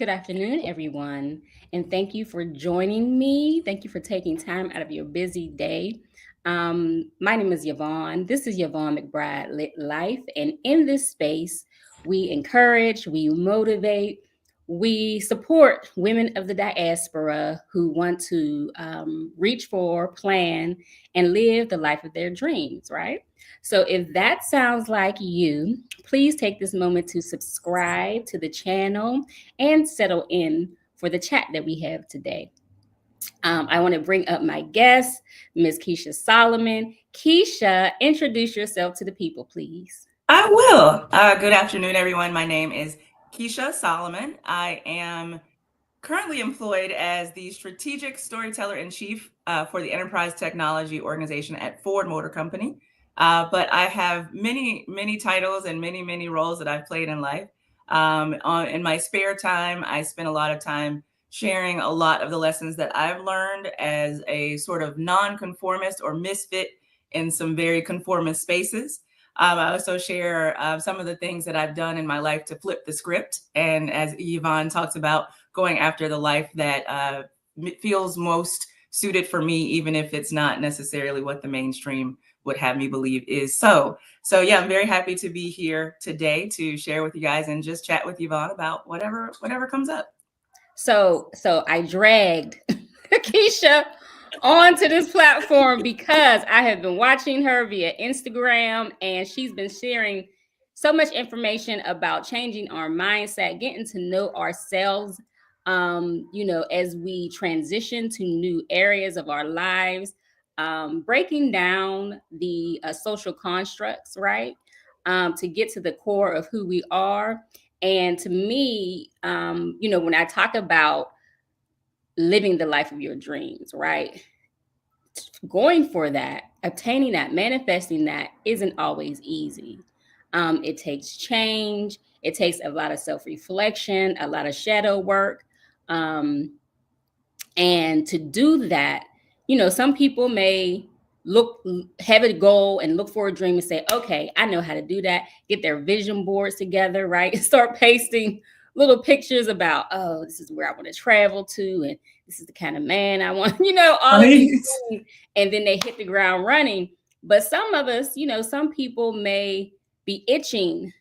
Good afternoon, everyone, and thank you for joining me. Thank you for taking time out of your busy day. My name is Yvonne. This is Yvonne McBride Lit Life, and in this space, we encourage, we motivate, we support women of the diaspora who want to reach for, plan, and live the life of their dreams, right? So, if that sounds like you, please take this moment to subscribe to the channel and settle in for the chat that we have today. I want to bring up my guest, Ms. Kisha Soloman. Kisha, introduce yourself to the people, please. I will. Good afternoon, everyone. My name is Kisha Soloman. I am currently employed as the strategic storyteller in chief for the enterprise technology organization at Ford Motor Company. But I have many titles and many roles that I've played in life. In my spare time, I spend a lot of time sharing a lot of the lessons that I've learned as a sort of nonconformist or misfit in some very conformist spaces. I also share some of the things that I've done in my life to flip the script. And as Yvonne talks about, going after the life that feels most suited for me, even if it's not necessarily what the mainstream would have me believe is so. So yeah, I'm very happy to be here today to share with you guys and just chat with Yvonne about whatever comes up. So I dragged Keisha onto this platform because I have been watching her via Instagram, and she's been sharing so much information about changing our mindset, getting to know ourselves, as we transition to new areas of our lives, breaking down the social constructs, right? To get to the core of who we are. And to me, when I talk about living the life of your dreams, right? Going for that, obtaining that, manifesting that isn't always easy. It takes change. It takes a lot of self-reflection, a lot of shadow work. And to do that, some people may have a goal and look for a dream and say, okay, I know how to do that. Get their vision boards together, right? And start pasting little pictures about, oh, this is where I want to travel to, and this is the kind of man I want, all of these things. And then they hit the ground running. But some of us, some people may be itching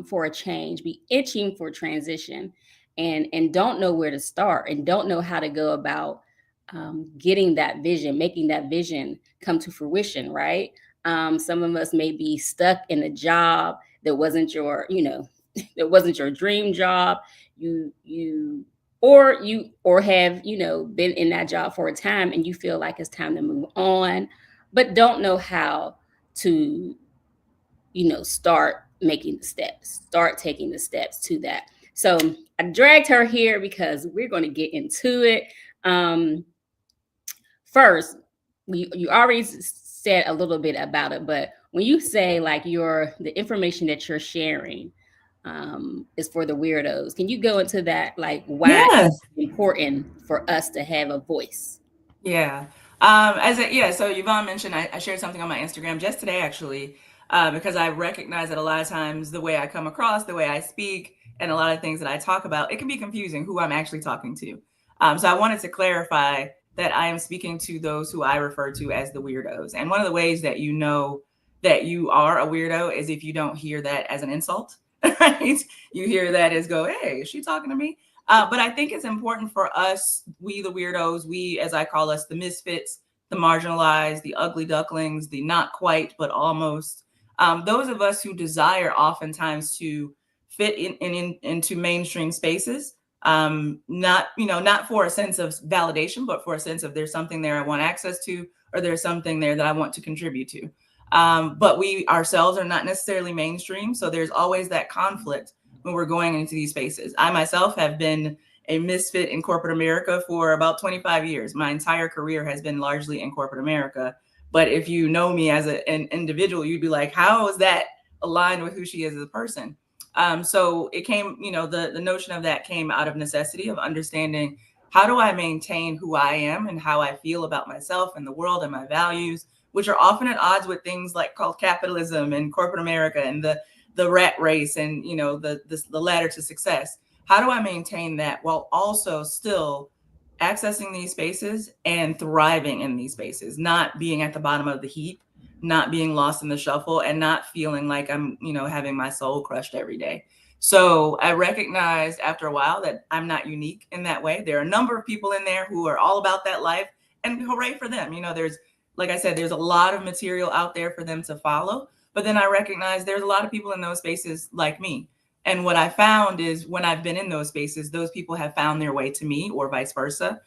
for a change, be itching for transition, and don't know where to start, and don't know how to go about getting that vision, making that vision come to fruition, right? Some of us may be stuck in a job that wasn't your, that wasn't your dream job. Or have, been in that job for a time, and you feel like it's time to move on, but don't know how to, start making the steps, start taking the steps to that. So I dragged her here because we're going to get into it. First, you already said a little bit about it, but when you say like the information that you're sharing is for the weirdos, can you go into that, like why Yes. it's important for us to have a voice? Yeah. So Yvonne mentioned I shared something on my Instagram just today, actually, because I recognize that a lot of times the way I come across, the way I speak, and a lot of things that I talk about, it can be confusing who I'm actually talking to. So I wanted to clarify that I am speaking to those who I refer to as the weirdos. And one of the ways that you know that you are a weirdo is if you don't hear that as an insult, right? You hear that as go, hey, is she talking to me? But I think it's important for us, we the weirdos, we, as I call us, the misfits, the marginalized, the ugly ducklings, the not quite, but almost, those of us who desire oftentimes to fit into mainstream spaces, not for a sense of validation, but for a sense of there's something there I want access to, or there's something there that I want to contribute to. But we ourselves are not necessarily mainstream. So there's always that conflict when we're going into these spaces. I myself have been a misfit in corporate America for about 25 years. My entire career has been largely in corporate America. But if you know me as an individual, you'd be like, how is that aligned with who she is as a person? So it came, the notion of that came out of necessity of understanding how do I maintain who I am and how I feel about myself and the world and my values, which are often at odds with things like called capitalism and corporate America and the rat race and the ladder to success. how do I maintain that while also still accessing these spaces and thriving in these spaces, not being at the bottom of the heap, not being lost in the shuffle, and not feeling like I'm, having my soul crushed every day. So I recognized after a while that I'm not unique in that way. There are a number of people in there who are all about that life, and hooray for them. There's, like I said, there's a lot of material out there for them to follow. But then I recognize there's a lot of people in those spaces like me. And what I found is when I've been in those spaces, those people have found their way to me or vice versa.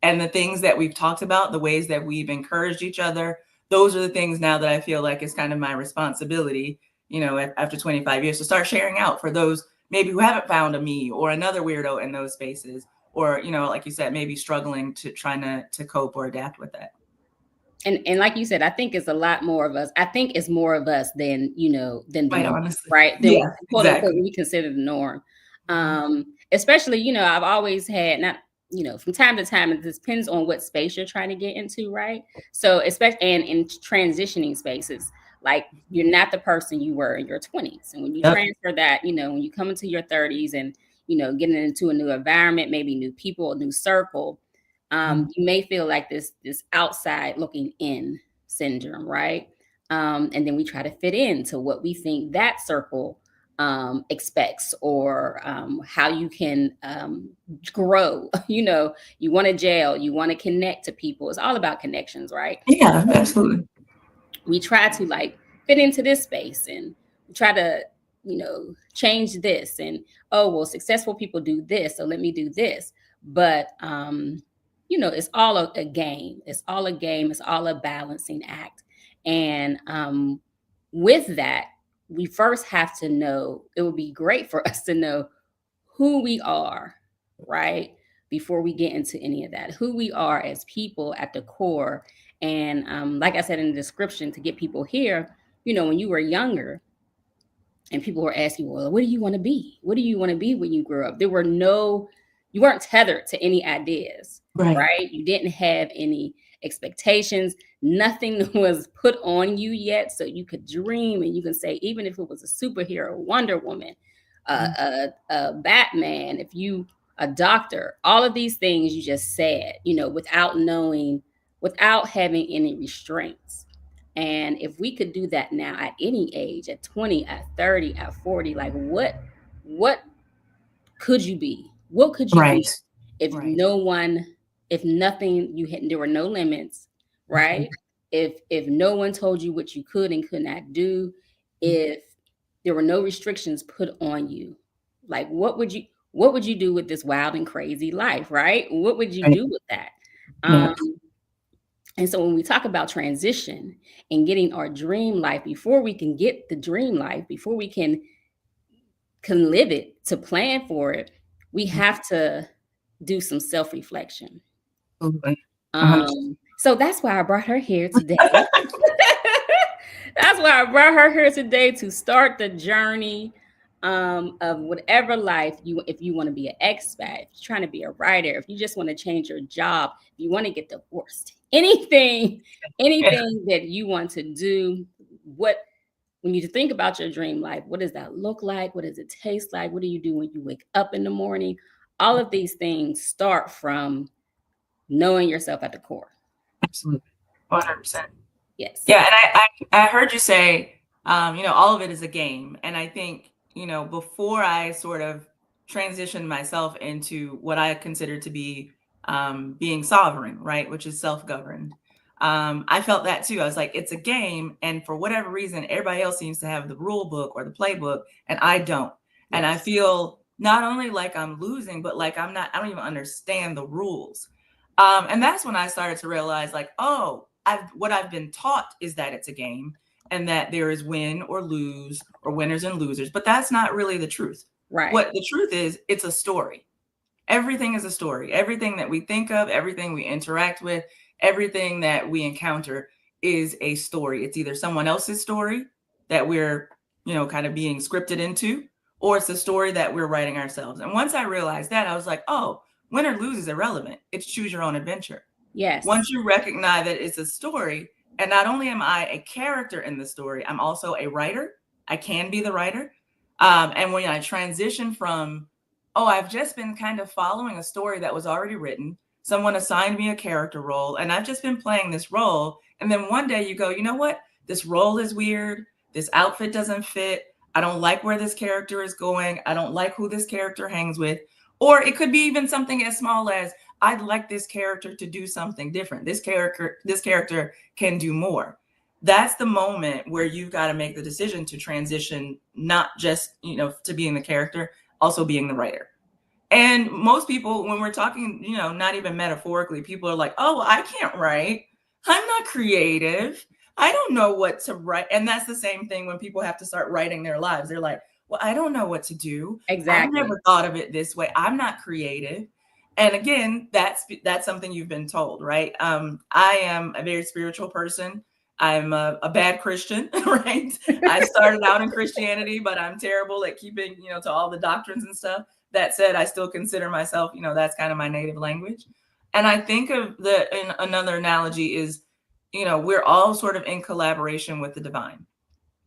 And the things that we've talked about, the ways that we've encouraged each other, those are the things now that I feel like it's kind of my responsibility, after 25 years, to start sharing out for those maybe who haven't found a me or another weirdo in those spaces, or, like you said, maybe struggling to trying to cope or adapt with that. And like you said, I think it's a lot more of us. I think it's more of us than than the norm, honestly. right? Than Yeah, quote exactly. unquote we consider the norm. Especially, I've always had not, from time to time, it depends on what space you're trying to get into, right? So especially and in transitioning spaces, like you're not the person you were in your 20s. And when you transfer that, when you come into your 30s and getting into a new environment, maybe new people, a new circle. You may feel like this outside looking in syndrome, right? And then we try to fit into what we think that circle expects, or how you can grow. You want to gel, you want to connect to people. It's all about connections, right? Yeah, absolutely. We try to like fit into this space, and we try to change this, and successful people do this, so let me do this. But it's all a game. It's all a game. It's all a balancing act. And with that, we first have to know, it would be great for us to know who we are, right? Before we get into any of that, who we are as people at the core. And like I said in the description, to get people here, when you were younger and people were asking, well, what do you want to be? What do you want to be when you grow up? You weren't tethered to any ideas, right? You didn't have any expectations. Nothing was put on you yet. So you could dream, and you can say, even if it was a superhero, Wonder Woman, a Batman, a doctor, all of these things you just said, without having any restraints. And if we could do that now at any age, at 20, at 30, at 40, like what could you be? What could you be if there were no limits, right? If no one told you what you could and could not do, if there were no restrictions put on you, like what would you do with this wild and crazy life, right? What would you do with that? And so when we talk about transition and getting our dream life, before we can get the dream life, before we can live it, to plan for it, we have to do some self-reflection. So that's why I brought her here today. That's why I brought her here today, to start the journey of whatever life if you want to be an expat, if you're trying to be a writer, if you just want to change your job, if you want to get divorced, anything that you want to do, when you think about your dream life, what does that look like? What does it taste like? What do you do when you wake up in the morning? All of these things start from knowing yourself at the core. Absolutely. 100%. Yes. Yeah. And I heard you say, all of it is a game. And I think, before I sort of transitioned myself into what I consider to be being sovereign, right, which is self-governed, I felt that too. I was like, it's a game. And for whatever reason, everybody else seems to have the rule book or the playbook, and I don't. Yes. And I feel not only like I'm losing, but like I don't even understand the rules. And that's when I started to realize, like, what I've been taught is that it's a game, and that there is win or lose, or winners and losers. But that's not really the truth. Right. What the truth is, it's a story. Everything is a story. Everything that we think of, everything we interact with, everything that we encounter is a story. It's either someone else's story that we're, kind of being scripted into, or it's a story that we're writing ourselves. And once I realized that, I was like, win or lose is irrelevant. It's choose your own adventure. Yes. Once you recognize that it's a story, and not only am I a character in the story, I'm also a writer. I can be the writer. And when I transition from oh, I've just been kind of following a story that was already written. Someone assigned me a character role and I've just been playing this role. And then one day you go, you know what? This role is weird. This outfit doesn't fit. I don't like where this character is going. I don't like who this character hangs with. Or it could be even something as small as, I'd like this character to do something different. This character can do more. That's the moment where you've got to make the decision to transition, not just, to being the character, also being the writer. And most people, when we're talking, not even metaphorically, people are like, oh, I can't write. I'm not creative. I don't know what to write. And that's the same thing when people have to start writing their lives. They're like, well, I don't know what to do. Exactly. I've never thought of it this way. I'm not creative. And again, that's something you've been told, right? I am a very spiritual person. I'm a bad Christian, right? I started out in Christianity, but I'm terrible at keeping, to all the doctrines and stuff. That said, I still consider myself, that's kind of my native language. And I think of another analogy is, we're all sort of in collaboration with the divine.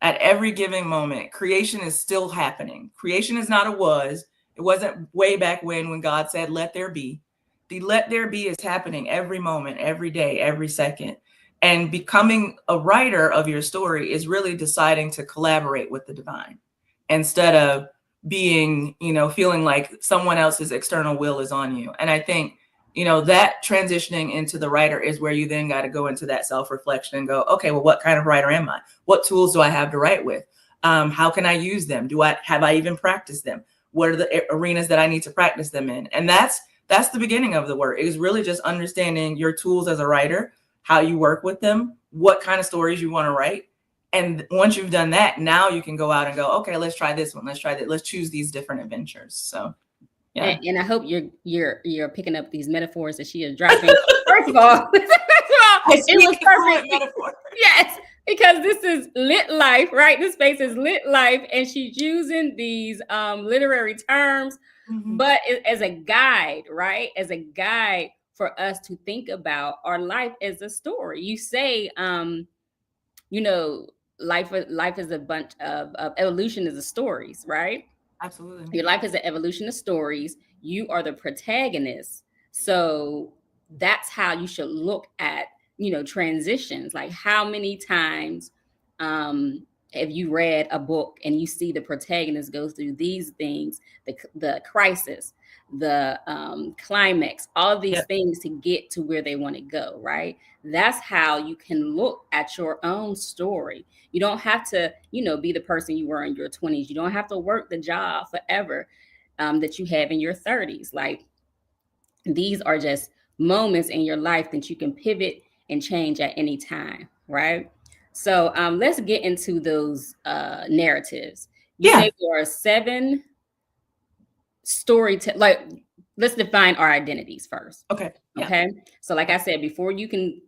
At every given moment, creation is still happening. Creation is not a was. It wasn't way back when God said, let there be. The let there be is happening every moment, every day, every second. And becoming a writer of your story is really deciding to collaborate with the divine instead of being, feeling like someone else's external will is on you. And I think, that transitioning into the writer is where you then got to go into that self-reflection and go, okay, well, what kind of writer am I? What tools do I have to write with? How can I use them? Have I even practiced them? What are the arenas that I need to practice them in? And that's the beginning of the work. It is really just understanding your tools as a writer, how you work with them, what kind of stories you want to write. And once you've done that, now you can go out and go, okay, let's try this one. Let's try that. Let's choose these different adventures. So, yeah. And I hope you're picking up these metaphors that she is dropping. First of all, it was perfect. Metaphor. Yes, because this is lit life, right? This space is lit life, and she's using these literary terms, but as a guide, right? As a guide for us to think about our life as a story. You say, life is a bunch of evolution is a stories, right? Absolutely. Your life is an evolution of stories. You are the protagonist. So that's how you should look at, transitions. Like, how many times have you read a book and you see the protagonist go through these things, the crisis, the climax, all of these things to get to where they want to go, right? That's how you can look at your own story. You don't have to, be the person you were in your 20s. You don't have to work the job forever that you have in your 30s. Like, these are just moments in your life that you can pivot and change at any time, right? So let's get into those narratives. You say there are 7 let's define our identities first. Okay. Okay. So like I said, before you can,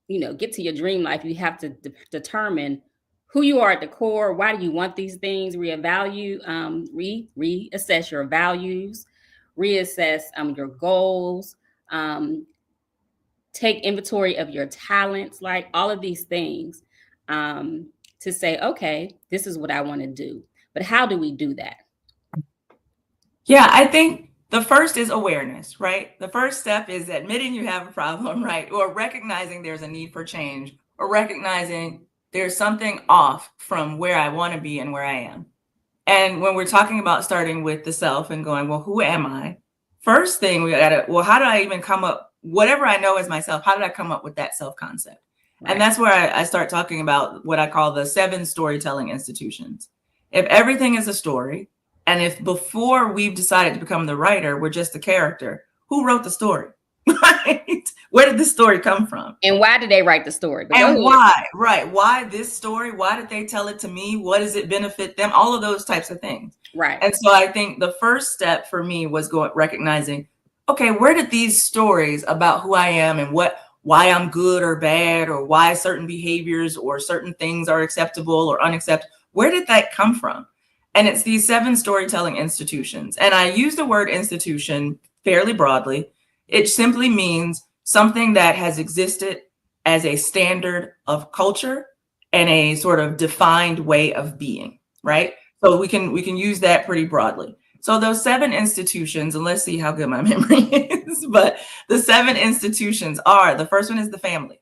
get to your dream life, you have to determine who you are at the core. Why do you want these things? Reevaluate, reassess your values, reassess your goals, take inventory of your talents, like all of these things, to say, okay, this is what I want to do. But how do we do that? Yeah, I think the first is awareness, right? The first step is admitting you have a problem, right? Or recognizing there's a need for change, or recognizing there's something off from where I want to be and where I am. And when we're talking about starting with the self and going, well, who am I? First thing we got to, well, how do I even come up, whatever I know as myself, how did I come up with that self-concept? Right. And that's where I start talking about what I call the 7 storytelling institutions. If everything is a story, and if before we've decided to become the writer, we're just the character, who wrote the story? Right? Where did this story come from? And why did they write the story? And why? Right. Why this story? Why did they tell it to me? What does it benefit them? All of those types of things. Right. And so I think the first step for me was recognizing, okay, where did these stories about who I am and why I'm good or bad, or why certain behaviors or certain things are acceptable or unacceptable, where did that come from? And it's these 7 storytelling institutions. And I use the word institution fairly broadly. It simply means something that has existed as a standard of culture and a sort of defined way of being, right? So we can use that pretty broadly. So those 7 institutions, and let's see how good my memory is, but the 7 institutions are, the first one is the family,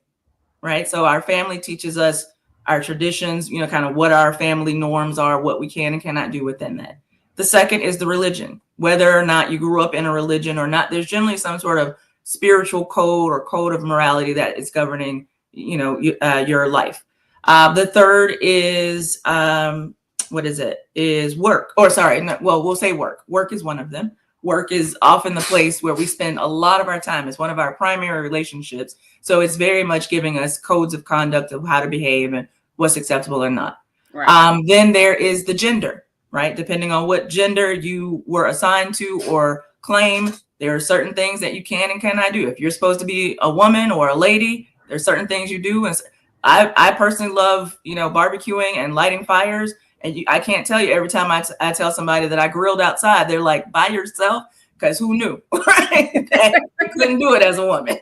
right? So our family teaches us our traditions, you know, kind of what our family norms are, what we can and cannot do within that. The second is the religion. Whether or not you grew up in a religion or not, there's generally some sort of spiritual code or code of morality that is governing, you know, your life. The third is, what is it? Is work. Or sorry, no, well, we'll say work. Work is one of them. Work is often the place where we spend a lot of our time. It's one of our primary relationships. So it's very much giving us codes of conduct of how to behave and what's acceptable or not. Right. Then there is the gender, right? Depending on what gender you were assigned to or claim, there are certain things that you can and cannot do. If you're supposed to be a woman or a lady, there's certain things you do. And I personally love, you know, barbecuing and lighting fires. And I can't tell you, every time I tell somebody that I grilled outside, they're like, by yourself? Because who knew, right? That you couldn't do it as a woman.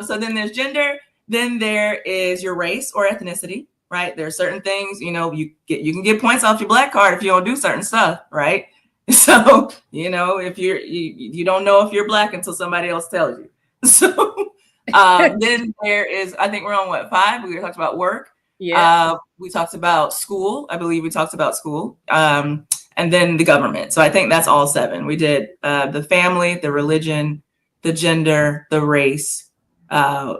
So then there's gender. Then there is your race or ethnicity, right? There are certain things, you know, you can get points off your black card if you don't do certain stuff, right? So, you know, if you don't know if you're black until somebody else tells you. So then there is, I think we're on what, 5? We talked about work. Yeah. We talked about school. I believe we talked about school. And then the government. So I think that's all 7. We did the family, the religion, the gender, the race,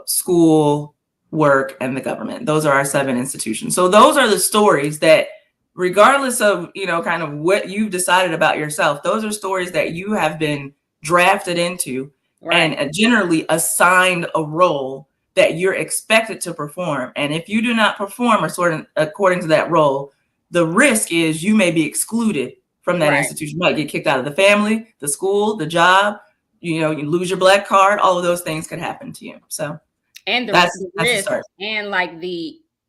school, work, and the government. Those are our 7 institutions. So those are the stories that, regardless of, you know, kind of what you've decided about yourself, those are stories that you have been drafted into, right, and generally assigned a role that you're expected to perform. And if you do not perform according to that role, the risk is you may be excluded from that, right, institution. You might get kicked out of the family, the school, the job, you know, you lose your black card. All of those things could happen to you. So, and the risk, and like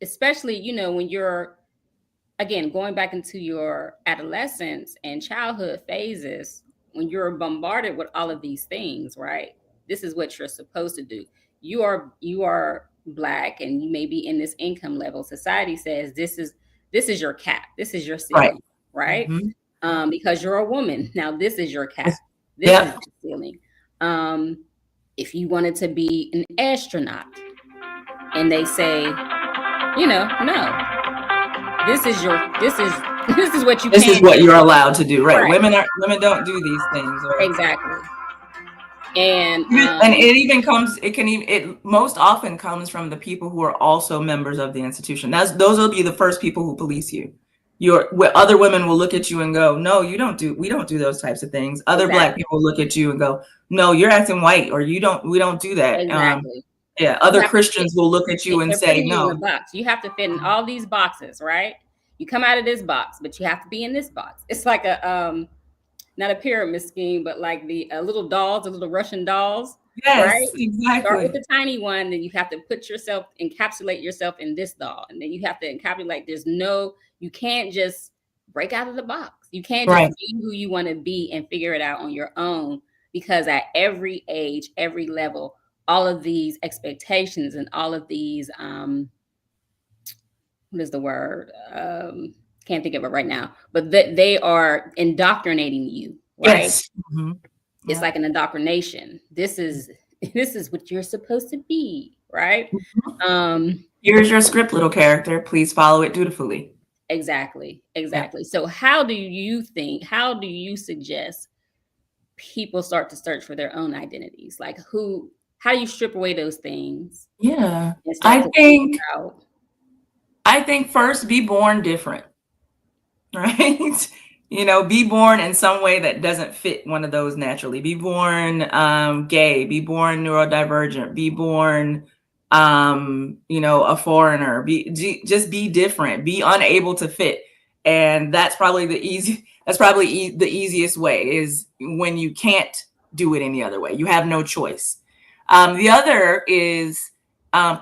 especially, you know, when you're, again, going back into your adolescence and childhood phases, when you're bombarded with all of these things, right? This is what you're supposed to do. You are black and you may be in this income level. Society says this is your cap. This is your ceiling, right? Mm-hmm. Because you're a woman. Now this is your cap. This is your ceiling. If you wanted to be an astronaut and they say, you know, no, this is what you This is what you're allowed to do, right? Women don't do these things. Right? Exactly. And it most often comes from the people who are also members of the institution. Those will be the first people who police you. Other women will look at you and go, no, we don't do those types of things. Other Black people look at you and go, no, you're acting white, or we don't do that. Exactly. Other Christians will look at you and say, no. You in a box. You have to fit in all these boxes, right? You come out of this box, but you have to be in this box. It's like a not a pyramid scheme, but like the little dolls, the little Russian dolls. Yes, right? Exactly. Start with the tiny one, then you have to encapsulate yourself in this doll. And then you have to encapsulate, you can't just break out of the box. You can't just be who you want to be and figure it out on your own, because at every age, every level, all of these expectations and all of these, what is the word? Can't think of it right now, but they are indoctrinating you, right? Yes. Mm-hmm. It's like an indoctrination. This is what you're supposed to be, right? Mm-hmm. Here's your script, little character. Please follow it dutifully. Exactly. Yeah. So how do you suggest people start to search for their own identities? Like how do you strip away those things? Yeah. I think first, be born different. Right? You know, be born in some way that doesn't fit one of those naturally. Be born gay, be born neurodivergent, be born, a foreigner, just be different, be unable to fit. And that's probably the easiest way, is when you can't do it any other way. You have no choice. The other is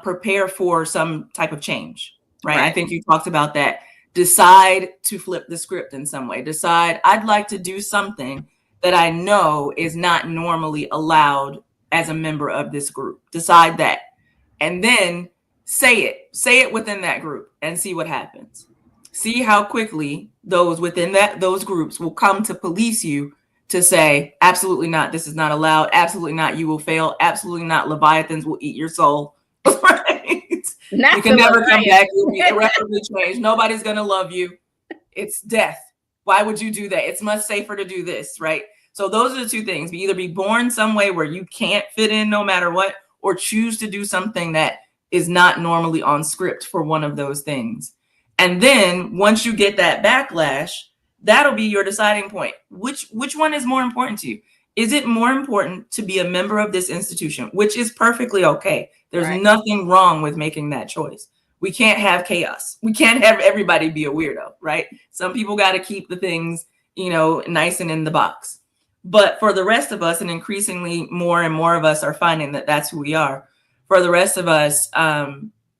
prepare for some type of change, right? I think you talked about that. Decide to flip the script in some way. Decide, I'd like to do something that I know is not normally allowed as a member of this group. Decide that. And then say it within that group and see what happens. See how quickly those within those groups will come to police you to say, absolutely not, this is not allowed, absolutely not, you will fail, absolutely not, Leviathans will eat your soul. Right? Not You can the never come back, you'll be Leviathan. irreparably changed. Nobody's gonna love you. It's death. Why would you do that? It's much safer to do this, right? So those are the two things. Either be born some way where you can't fit in no matter what, or choose to do something that is not normally on script for one of those things. And then once you get that backlash, that'll be your deciding point. Which one is more important to you? Is it more important to be a member of this institution, which is perfectly okay? There's Right. nothing wrong with making that choice. We can't have chaos. We can't have everybody be a weirdo, right? Some people got to keep the things, nice and in the box. But for the rest of us, and increasingly more and more of us are finding that that's who we are. For the rest of us,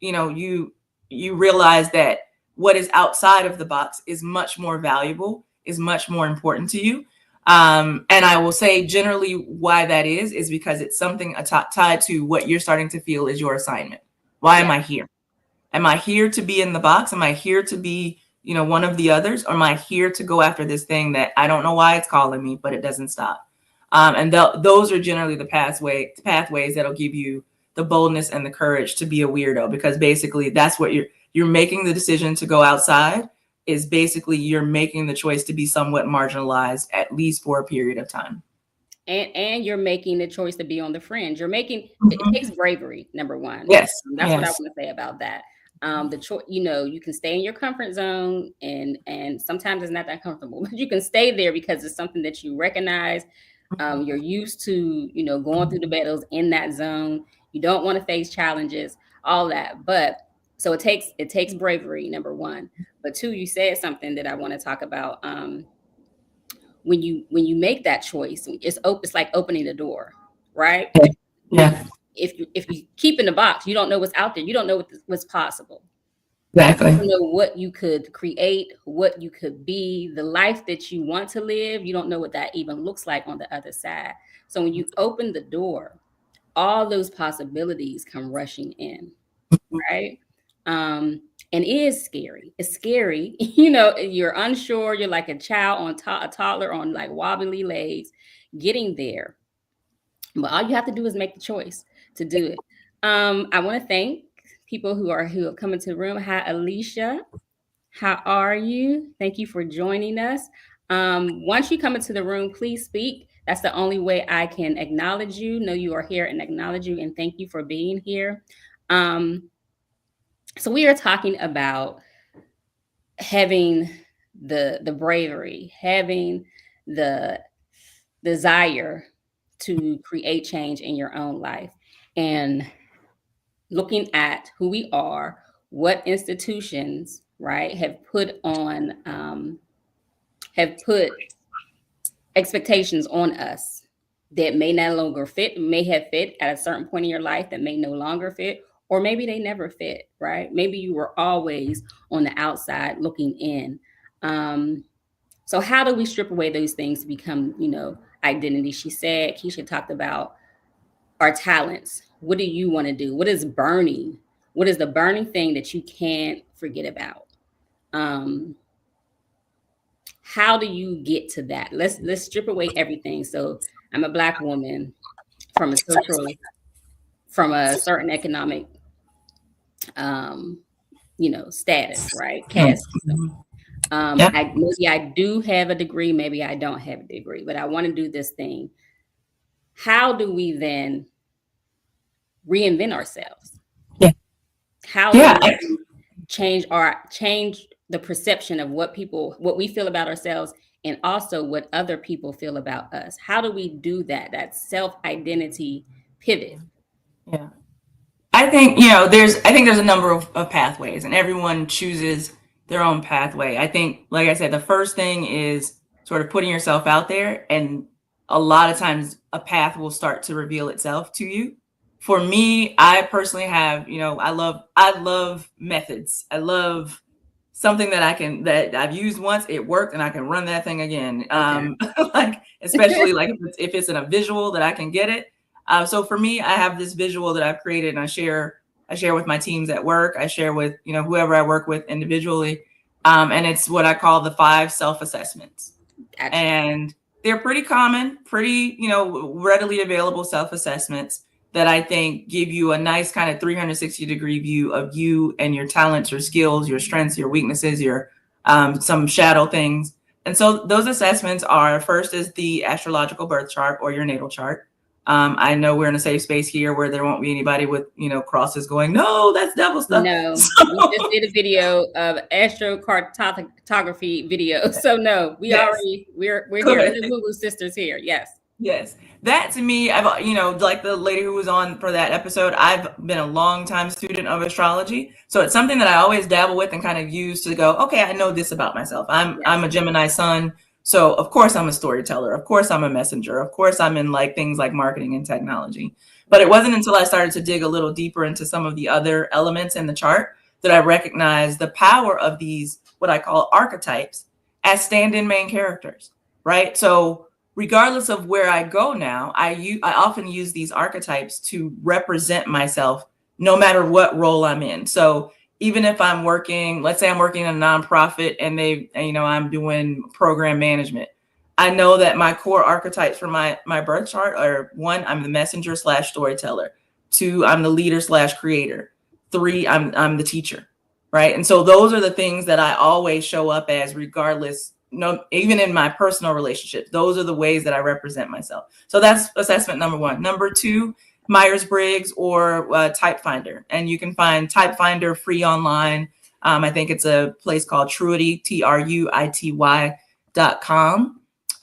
you realize that what is outside of the box is much more valuable, is much more important to you. And I will say generally why that is because it's something tied to what you're starting to feel is your assignment. Why am I here? Am I here to be in the box? Am I here to be, one of the others? Or am I here to go after this thing that I don't know why it's calling me, but it doesn't stop? And those are generally the pathways that'll give you the boldness and the courage to be a weirdo, because basically that's what you're making the decision to go outside is basically you're making the choice to be somewhat marginalized, at least for a period of time. And you're making the choice to be on the fringe. It takes bravery, number one. Yes. That's what I want to say about that. The choice, you can stay in your comfort zone and sometimes it's not that comfortable, but you can stay there because it's something that you recognize. You're used to, going through the battles in that zone. You don't want to face challenges, all that. But so it takes bravery, number one. But two, you said something that I want to talk about. When you make that choice, it's like opening the door, right? Yeah. If you keep in the box, you don't know what's out there. You don't know what's possible. Exactly. You don't know what you could create, what you could be, the life that you want to live. You don't know what that even looks like on the other side. So when you open the door, all those possibilities come rushing in, right? And it is scary. It's scary. You're unsure. You're like a child a toddler on like wobbly legs getting there. But all you have to do is make the choice to do it. I want to thank people who have come into the room. Hi, Alicia. How are you? Thank you for joining us. Once you come into the room, please speak. That's the only way I can acknowledge you, know you are here, and acknowledge you, and thank you for being here. So we are talking about having the bravery, having the desire to create change in your own life, and looking at who we are, what institutions, right, have put expectations on us that may no longer fit, may have fit at a certain point in your life that may no longer fit, or maybe they never fit, right? Maybe you were always on the outside looking in. So how do we strip away those things to become, identity? Kisha talked about our talents. What do you want to do? What is burning? What is the burning thing that you can't forget about? How do you get to that? Let's strip away everything. So I'm a Black woman from a certain economic, status, right? Caste. I do have a degree. Maybe I don't have a degree, but I want to do this thing. How do we then reinvent ourselves? Yeah. How do we change the perception of what we feel about ourselves, and also what other people feel about us? How do we do that? That self-identity pivot. Yeah. I think, there's a number of pathways, and everyone chooses their own pathway. I think, like I said, the first thing is sort of putting yourself out there, and a lot of times a path will start to reveal itself to you. For me, I personally have, I love methods. I love something that I've used once, it worked, and I can run that thing again. Like, especially like if it's in a visual that I can get it. So for me, I have this visual that I've created, and I share with my teams at work. I share with, whoever I work with individually. And it's what I call the 5 self-assessments. Gotcha. And they're pretty common, pretty, readily available self-assessments that I think give you a nice kind of 360-degree view of you and your talents, your skills, your strengths, your weaknesses, your some shadow things. And so those assessments are, first is the astrological birth chart or your natal chart. I know we're in a safe space here where there won't be anybody with, crosses going, no, that's devil stuff. No, So, we just did a video of astrocartography video. So no, we're here. The Google sisters here. Yes. Yes. That to me, I've, like the lady who was on for that episode, I've been a long time student of astrology. So it's something that I always dabble with and kind of use to go, okay, I know this about myself. I'm a Gemini sun. So of course I'm a storyteller. Of course I'm a messenger. Of course I'm in like things like marketing and technology. But it wasn't until I started to dig a little deeper into some of the other elements in the chart that I recognized the power of these, what I call archetypes, as stand-in main characters, right? So regardless of where I go now, I often use these archetypes to represent myself no matter what role I'm in. So even if I'm working, let's say I'm working in a nonprofit and I'm doing program management, I know that my core archetypes for my birth chart are: 1, I'm the messenger / storyteller. 2, I'm the leader / creator. 3, I'm the teacher, right? And so those are the things that I always show up as, regardless. No, even in my personal relationships, those are the ways that I represent myself. So that's assessment number 1. Number 2, Myers-Briggs or Type Finder. And you can find Type Finder free online. I think it's a place called Truity, TRUITY.com.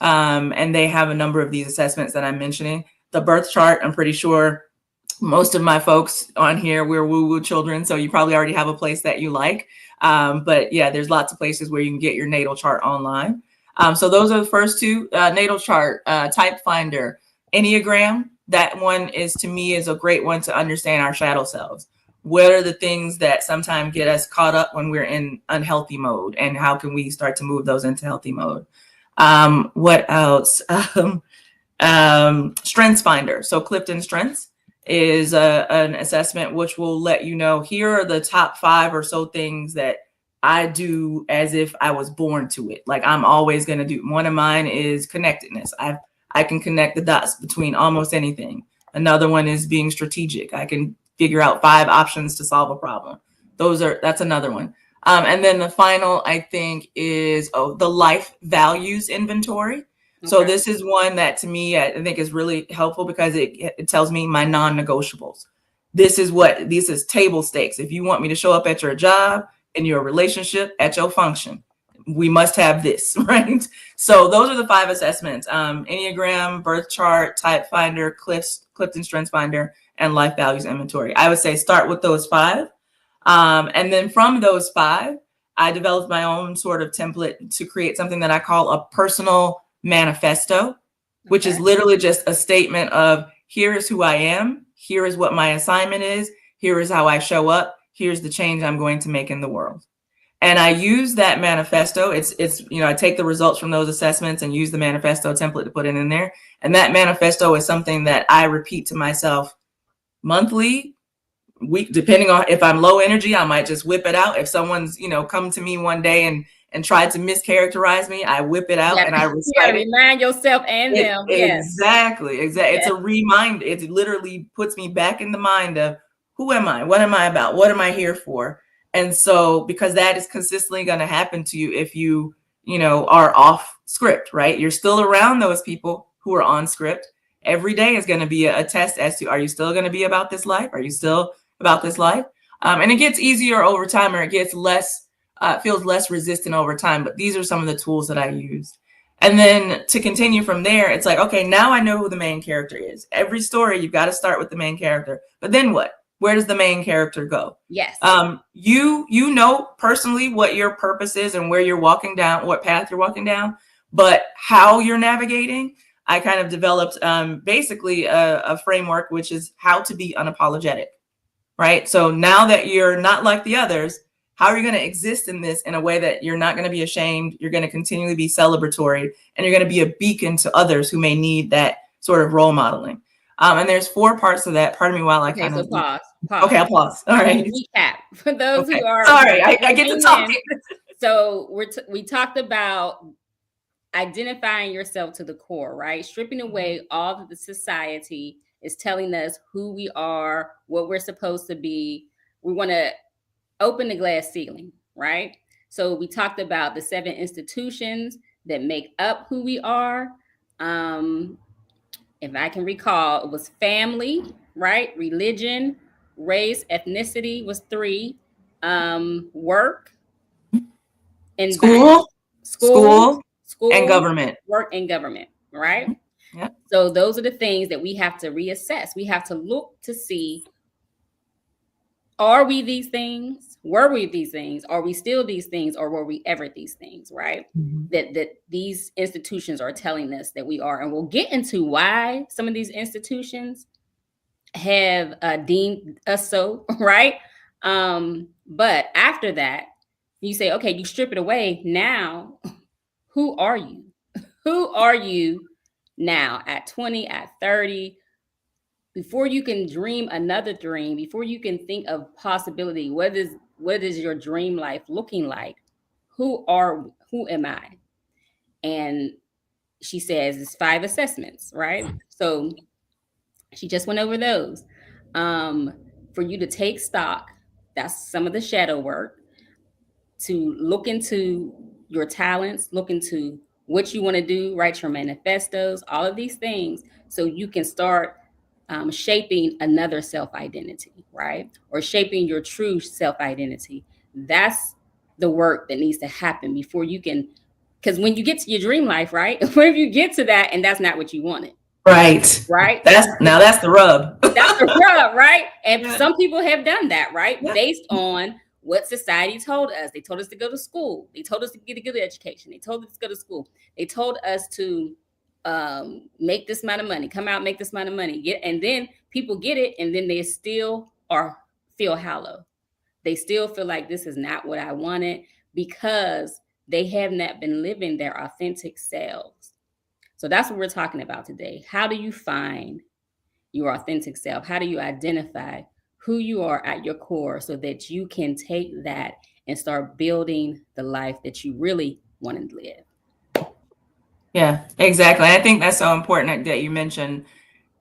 And they have a number of these assessments that I'm mentioning. The birth chart, I'm pretty sure most of my folks on here, we're woo-woo children, so you probably already have a place that you like. But yeah, there's lots of places where you can get your natal chart online. So those are the first 2, natal chart, Type Finder, Enneagram. That one is, to me, is a great one to understand our shadow selves. What are the things that sometimes get us caught up when we're in unhealthy mode, and how can we start to move those into healthy mode? What else? Strengths Finder. So Clifton Strengths is an assessment which will let you know, here are the top 5 or so things that I do as if I was born to it. Like I'm always going to do. One of mine is connectedness. I can connect the dots between almost anything. Another one is being strategic. I can figure out 5 options to solve a problem. That's another one. And then the final, I think, is the life values inventory. Okay. So this is one that, to me, I think is really helpful because it tells me my non-negotiables. This is table stakes. If you want me to show up at your job, in your relationship, at your function, we must have this, right? So those are the 5 assessments: Enneagram, birth chart, Type Finder, Clifton Strengths Finder, and life values inventory. I would say start with those 5. And then from those 5, I developed my own sort of template to create something that I call a personal manifesto, which is literally just a statement of, here is who I am, here is what my assignment is, here is how I show up, here's the change I'm going to make in the world. And I use that manifesto. It's I take the results from those assessments and use the manifesto template to put it in there. And that manifesto is something that I repeat to myself monthly, week, depending on if I'm low energy, I might just whip it out. If someone's, come to me one day and tried to mischaracterize me, I whip it out and I recite it. Remind yourself and them. Exactly. Yes. It's a reminder. It literally puts me back in the mind of, who am I? What am I about? What am I here for? And so, because that is consistently going to happen to you if you are off script, right? You're still around those people who are on script. Every day is going to be a test as to, are you still going to be about this life? Are you still about this life? And it gets easier over time, or it gets less, feels less resistant over time. But these are some of the tools that I used. And then to continue from there, it's like, okay, now I know who the main character is. Every story, you've got to start with the main character. But then what? Where does the main character go? Yes. You know personally what your purpose is and where you're walking down, what path you're walking down, but how you're navigating, I kind of developed basically a framework, which is how to be unapologetic, right? So now that you're not like the others, how are you going to exist in this in a way that you're not going to be ashamed? You're going to continually be celebratory, and you're going to be a beacon to others who may need that sort of role modeling. And there's 4 parts of that. Pardon me while I kind of pause. Okay, I'll pause. All right. Recap for those who are. Sorry, I get to talk. So we talked about identifying yourself to the core, right? Stripping away all that the society is telling us who we are, what we're supposed to be. We want to open the glass ceiling, right? So we talked about the 7 institutions that make up who we are. If I can recall, it was family, right? Religion, race, ethnicity was 3. Work, environment, school, school, and government. work, and government, right? Mm-hmm. Yeah. So those are the things that we have to reassess. We have to look to see, are we these things? Were we these things? Are we still these things? Or were we ever these things, right? Mm-hmm. That these institutions are telling us that we are. And we'll get into why some of these institutions have deemed us so, right? But after that, you say, okay, you strip it away. Now, who are you? Who are you now at 20, at 30? Before you can dream another dream, before you can think of possibility, what is your dream life looking like? Who am I? And she says it's 5 assessments, right? So she just went over those. For you to take stock, that's some of the shadow work, to look into your talents, look into what you want to do, write your manifestos, all of these things, so you can start shaping another self-identity, right? Or shaping your true self-identity. That's the work that needs to happen before you can, because when you get to your dream life, right? When you get to that and that's not what you wanted. Right. That's the rub. That's the rub, right? And some people have done that, right? Based on what society told us. They told us to go to school. They told us to get a good education. They told us to go to school. They told us to make this amount of money, come out, make this amount of money. And then people get it, and then they still feel hollow. They still feel like this is not what I wanted, because they have not been living their authentic selves. So that's what we're talking about today. How do you find your authentic self? How do you identify who you are at your core so that you can take that and start building the life that you really want to live? Yeah, exactly. I think that's so important that you mentioned.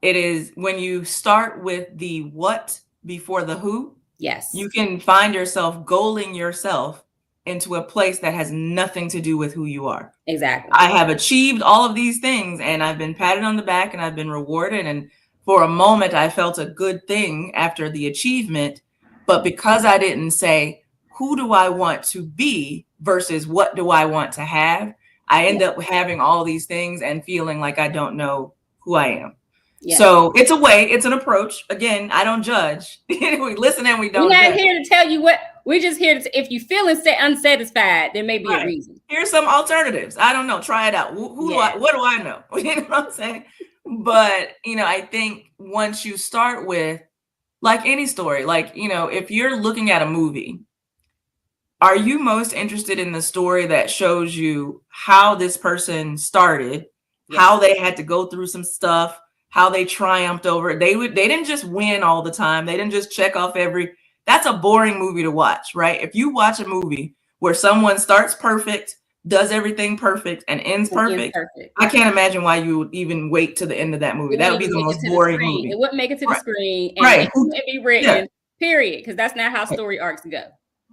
It is when you start with the what before the who. Yes. You can find yourself goaling yourself into a place that has nothing to do with who you are. Exactly. I have achieved all of these things and I've been patted on the back and I've been rewarded. And for a moment, I felt a good thing after the achievement. But because I didn't say, who do I want to be versus what do I want to have, I end up having all these things and feeling like I don't know who I am. Yeah. So it's a way, it's an approach. Again, I don't judge. We listen and we don't. We're not here to tell you what. We're just here to, if you feel unsatisfied, there may be a reason. Here's some alternatives. I don't know. Try it out. What do I know? You know what I'm saying? But, I think once you start with, like any story, like, if you're looking at a movie, are you most interested in the story that shows you how this person started, how they had to go through some stuff, how they triumphed over it? They didn't just win all the time. They didn't just check off that's a boring movie to watch, right? If you watch a movie where someone starts perfect, does everything perfect, and ends perfect, I can't imagine why you would even wait to the end of that movie. That would be the most boring movie. It wouldn't make it to the screen, and it wouldn't be written, period, because that's not how story arcs go.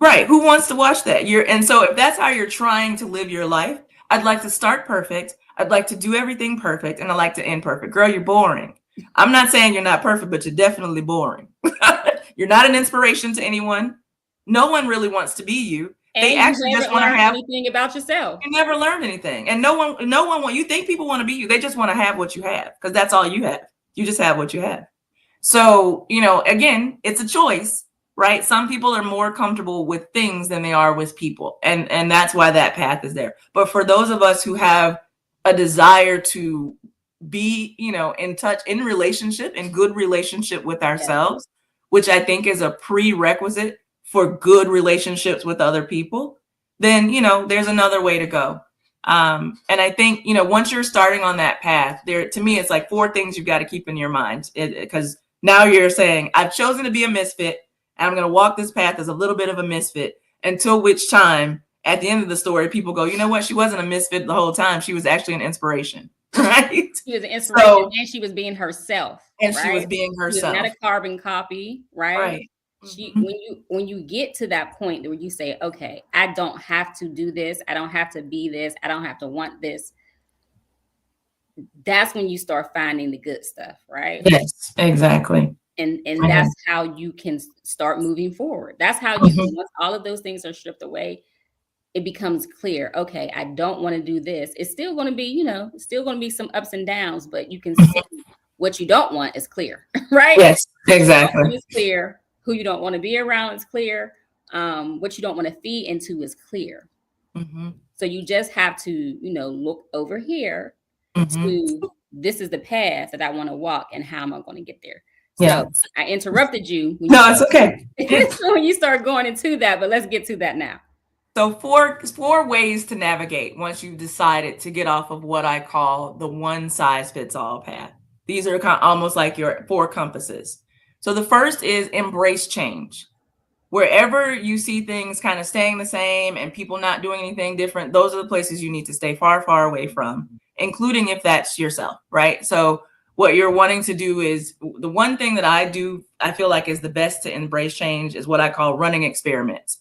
Right. Who wants to watch that? And so if that's how you're trying to live your life, I'd like to start perfect. I'd like to do everything perfect, and I'd like to end perfect. Girl, you're boring. I'm not saying you're not perfect, but you're definitely boring. You're not an inspiration to anyone. No one really wants to be you. And they actually just want to have anything about yourself. You never learned anything. And no one want, you think people want to be you. They just want to have what you have, because that's all you have. You just have what you have. So, again, it's a choice, right? Some people are more comfortable with things than they are with people. And that's why that path is there. But for those of us who have a desire to be, in touch, in good relationship with ourselves, which I think is a prerequisite for good relationships with other people, then, there's another way to go. And I think, once you're starting on that path, to me, it's like 4 things you've got to keep in your mind, because now you're saying, I've chosen to be a misfit, and I'm going to walk this path as a little bit of a misfit until which time at the end of the story, people go, you know what? She wasn't a misfit the whole time. She was actually an inspiration, right? She was an inspiration, and she was being herself. And right? she was being herself. She was not a carbon copy, right? Right. She, when you get to that point where you say, okay, I don't have to do this, I don't have to be this, I don't have to want this, that's when you start finding the good stuff, right? Yes, exactly. And that's how you can start moving forward. That's how you once all of those things are stripped away, it becomes clear. Okay, I don't want to do this. It's still going to be, you know, it's still going to be some ups and downs, but you can see what you don't want is clear, right? Yes, exactly. It's clear. Who you don't want to be around is clear. What you don't want to feed into is clear. So you just have to, you know, look over here to this is the path that I want to walk, and how am I going to get there? So I interrupted you. No, it's okay. When you start going into that, but let's get to that now. So four ways to navigate once you've decided to get off of what I call the one size fits all path. These are kind of almost like your 4 compasses. So the first is embrace change. Wherever you see things kind of staying the same and people not doing anything different, those are the places you need to stay far, far away from, including if that's yourself, right? So what you're wanting to do is, the one thing that I do, I feel like is the best to embrace change is what I call running experiments.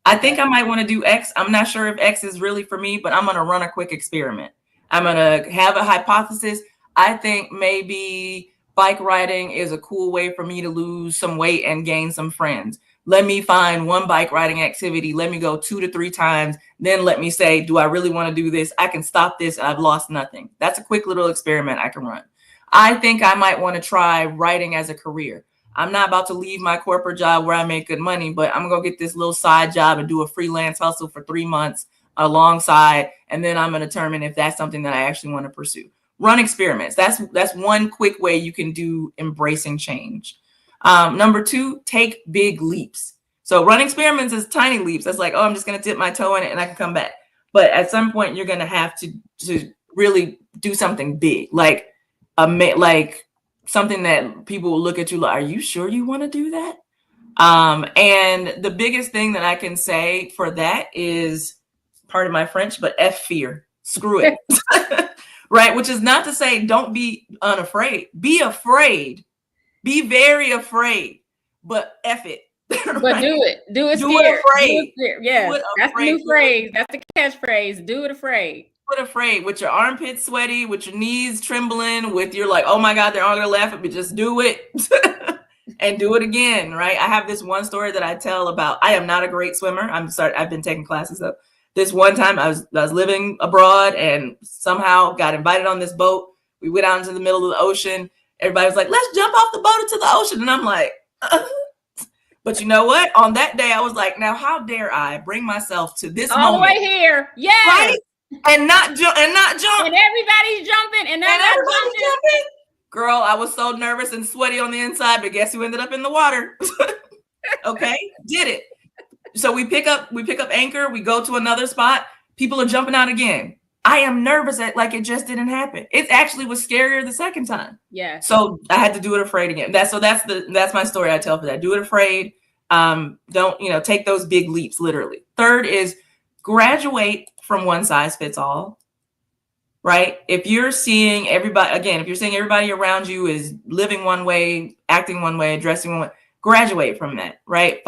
I think I might want to do X. I'm not sure if X is really for me, but I'm going to run a quick experiment. I'm going to have a hypothesis. I think maybe bike riding is a cool way for me to lose some weight and gain some friends. Let me find one bike riding activity. Let me go 2 to 3 times. Then let me say, do I really want to do this? I can stop this. I've lost nothing. That's a quick little experiment I can run. I think I might want to try writing as a career. I'm not about to leave my corporate job where I make good money, but I'm going to get this little side job and do a freelance hustle for 3 months alongside. And then I'm going to determine if that's something that I actually want to pursue. Run experiments. That's one quick way you can do embracing change. Number 2, take big leaps. So run experiments is tiny leaps. That's like, oh, I'm just going to dip my toe in it and I can come back. But at some point, you're going to have to really do something big, like something that people will look at you like, are you sure you want to do that? And the biggest thing that I can say for that is, pardon my French, but F fear. Screw it. Right? Which is not to say don't be unafraid. Be afraid. Be very afraid. But F it. Right? But do it. Do it scared. It afraid. Yeah. That's the new phrase. That's the catchphrase. Do it afraid. Do it afraid, with your armpits sweaty, with your knees trembling, with your like, oh my God, they're all gonna laugh at me. Just do it. And do it again, right? I have this one story that I tell about, I am not a great swimmer. I've been taking classes up. This one time I was living abroad and somehow got invited on this boat. We went out into the middle of the ocean. Everybody was like, let's jump off the boat into the ocean. And I'm like, But you know what? On that day, I was like, now how dare I bring myself to this all moment. the way here. Yes. Right? And not jump. And everybody's jumping. And everybody's jumping. Girl, I was so nervous and sweaty on the inside, but guess who ended up in the water? Okay, did it. So we pick up anchor. We go to another spot. People are jumping out again. I am nervous like it just didn't happen. It actually was scarier the second time. Yeah. So I had to do it afraid again. That's my story I tell for that. Do it afraid. Don't take those big leaps literally. Third is graduate from one size fits all. Right? If you're seeing everybody around you is living one way, acting one way, dressing one way, graduate from that, right?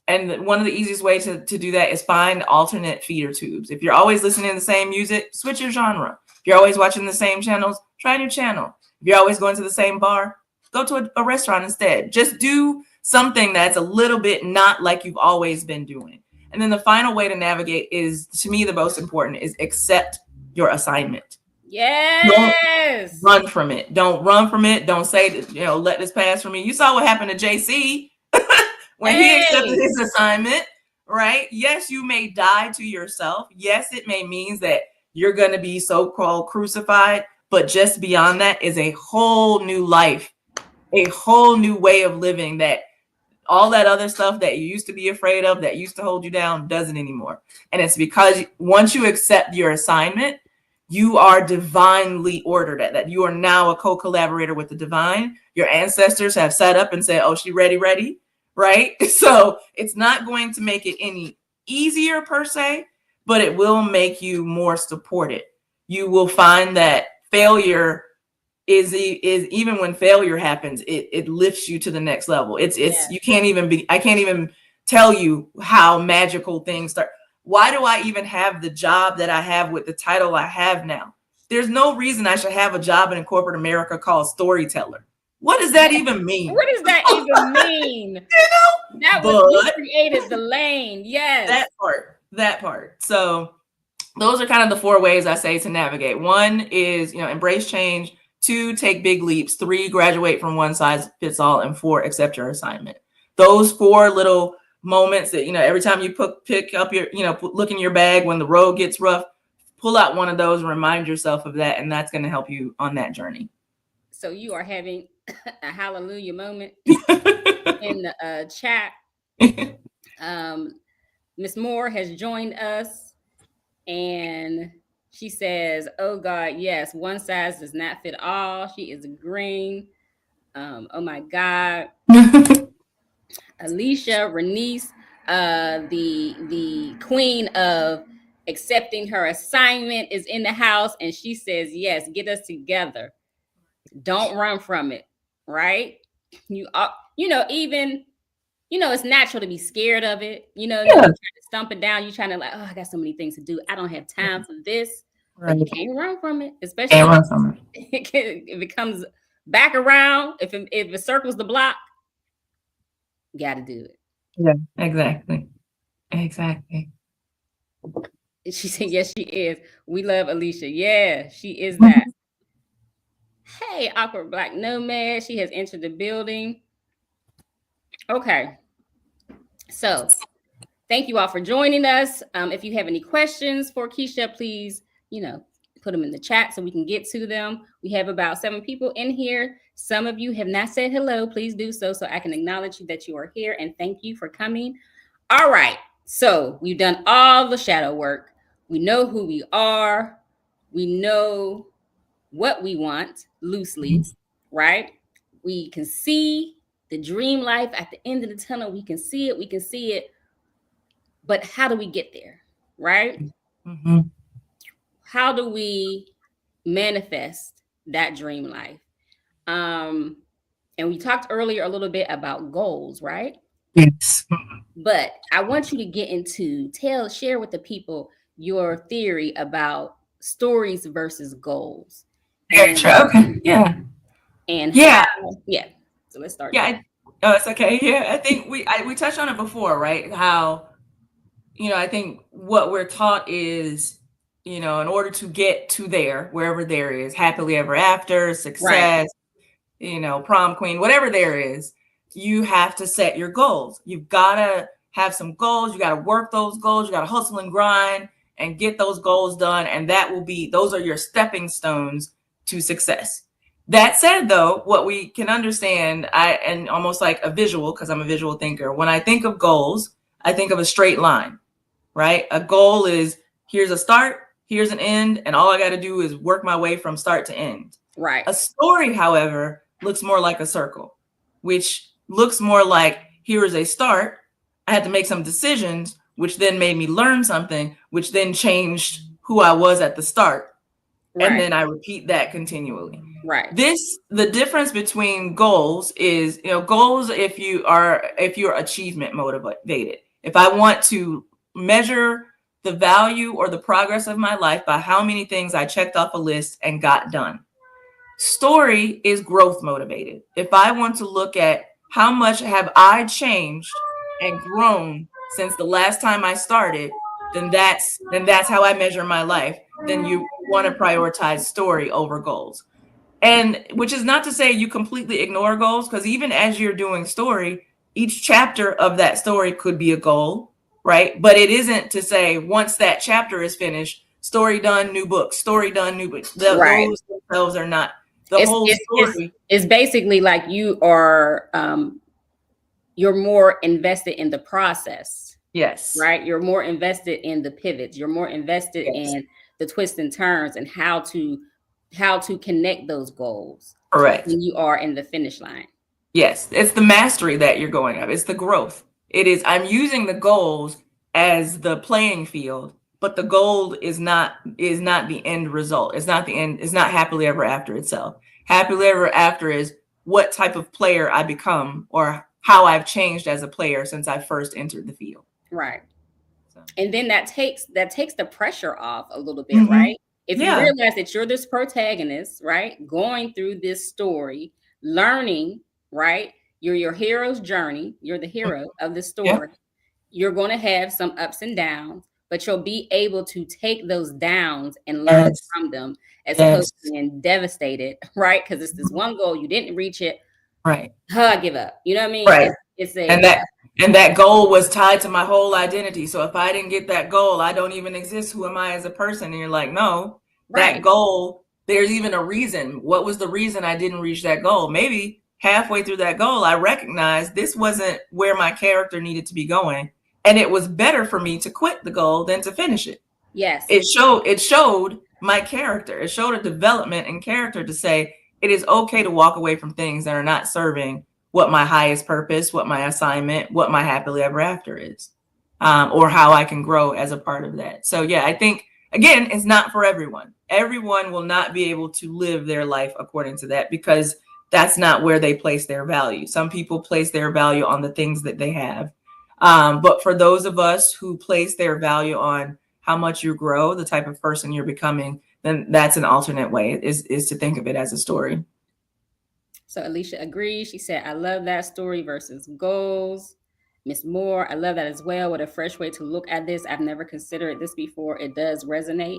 And one of the easiest ways to do that is find alternate feeder tubes. If you're always listening to the same music, switch your genre. If you're always watching the same channels, try a new channel. If you're always going to the same bar, go to a restaurant instead. Just do something that's a little bit not like you've always been doing. And then the final way to navigate is, to me, the most important is accept your assignment. Yes. Don't run from it. Don't run from it. Don't say, let this pass from me. You saw what happened to JC when he accepted his assignment, right? Yes, you may die to yourself. Yes, it may mean that you're going to be so-called crucified, but just beyond that is a whole new life, a whole new way of living that all that other stuff that you used to be afraid of, that used to hold you down, doesn't anymore. And it's because once you accept your assignment, you are divinely ordered at that. You are now a co-collaborator with the divine. Your ancestors have sat up and said, oh, she ready, right? So it's not going to make it any easier per se, but it will make you more supported. You will find that failure is even when failure happens, it lifts you to the next level. It's you can't even I can't even tell you how magical things start. Why do I even have the job that I have with the title I have now? There's no reason I should have a job in corporate America called storyteller. What does that even mean? What does that even mean? That was, we created the lane. Yes. That part. So those are kind of the 4 ways I say to navigate. 1 is, embrace change. 2, take big leaps. 3, graduate from one size fits all. And 4, accept your assignment. Those 4 little moments that, every time you pick up your, look in your bag when the road gets rough, pull out one of those and remind yourself of that. And that's going to help you on that journey. So you are having a hallelujah moment in the chat. Miss Moore has joined us and she says, oh God, yes, one size does not fit all. She is agreeing. Oh my God. Alicia Renice, the queen of accepting her assignment, is in the house, and she says, yes, get us together. Don't run from it, right? Even it's natural to be scared of it. You're trying to stump it down. You're trying to I got so many things to do. I don't have time for this. Right. But you can't run from it, especially if it comes back around. If it circles the block, you got to do it. Yeah, exactly. She said, yes, she is. We love Alicia. Yeah, she is that. Hey, awkward black nomad. She has entered the building. Okay. So thank you all for joining us. If you have any questions for Kisha, please, put them in the chat so we can get to them. We have about 7 people in here. Some of you have not said hello. Please do so I can acknowledge you that you are here, and thank you for coming. All right. So we've done all the shadow work. We know who we are. We know what we want loosely, right? We can see the dream life at the end of the tunnel. We can see it. But how do we get there, right? Mm-hmm. How do we manifest that dream life? And we talked earlier a little bit about goals, right? Yes. But I want you to get into share with the people your theory about stories versus goals. Okay. Yeah. And so let's start. Yeah. It's okay. Yeah. I think we touched on it before, right? How, I think what we're taught is, in order to get to there, wherever there is, happily ever after, success, right. Prom queen, whatever there is, you have to set your goals. You've got to have some goals. You got to work those goals. You got to hustle and grind and get those goals done. And those are your stepping stones to success. That said, though, what we can understand, and almost like a visual, because I'm a visual thinker, when I think of goals, I think of a straight line, right? A goal is, here's a start, here's an end, and all I got to do is work my way from start to end. Right. A story, however, looks more like a circle, which looks more like, here is a start. I had to make some decisions, which then made me learn something, which then changed who I was at the start. Right. And then I repeat that continually. Right. The difference between goals is, goals, if you're achievement motivated. If I want to measure the value or the progress of my life by how many things I checked off a list and got done. Story is growth motivated. If I want to look at how much have I changed and grown since the last time I started, then that's how I measure my life. Then you want to prioritize story over goals. And which is not to say you completely ignore goals, because even as you're doing story, each chapter of that story could be a goal, right? But it isn't to say once that chapter is finished, story done, new book, story done, new book. Those themselves are not the whole story. It's basically like you are, you're more invested in the process. Yes. Right. You're more invested in the pivots. You're more invested in the twists and turns and how to connect those goals. Correct. When you are in the finish line. Yes. It's the mastery that you're going up. It's the growth. It is. I'm using the goals as the playing field, but the goal is not the end result. It's not the end. It's not happily ever after itself. Happily ever after is what type of player I become, or how I've changed as a player since I first entered the field. Right. So. And then that takes the pressure off a little bit, right? If you realize that you're this protagonist, right, going through this story, learning, right, you're your hero's journey, you're the hero of the story. You're going to have some ups and downs, but you'll be able to take those downs and learn from them, as opposed to being devastated, right? Because it's this one goal, you didn't reach it, right? I give up. You know what I mean? Right. It's a, and that goal was tied to my whole identity. So if I didn't get that goal, I don't even exist. Who am I as a person? And you're like, no, that goal, there's even a reason. What was the reason I didn't reach that goal? Maybe halfway through that goal, I recognized this wasn't where my character needed to be going. And it was better for me to quit the goal than to finish it. Yes. It showed my character. It showed a development in character to say, it is okay to walk away from things that are not serving what my highest purpose, what my assignment, what my happily ever after is, or how I can grow as a part of that. So yeah, I think, again, it's not for everyone. Everyone will not be able to live their life according to that, because that's not where they place their value. Some people place their value on the things that they have. But for those of us who place their value on how much you grow, the type of person you're becoming, then that's an alternate way, is to think of it as a story. So Alicia agrees. She said, I love that, story versus goals. Miss Moore, I love that as well. What a fresh way to look at this. I've never considered this before. It does resonate.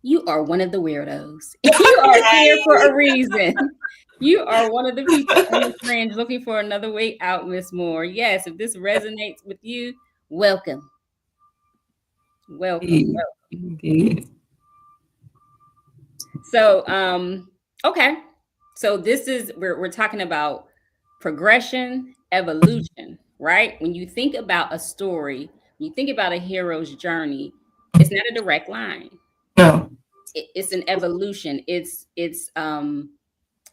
You are one of the weirdos. You are here for a reason. You are one of the people on the fringe looking for another way out, Miss Moore. Yes, if this resonates with you, welcome. Welcome. Welcome. So, okay. So this is, we're talking about progression, evolution, right? When you think about a story, you think about a hero's journey, it's not a direct line. No. It's an evolution. It's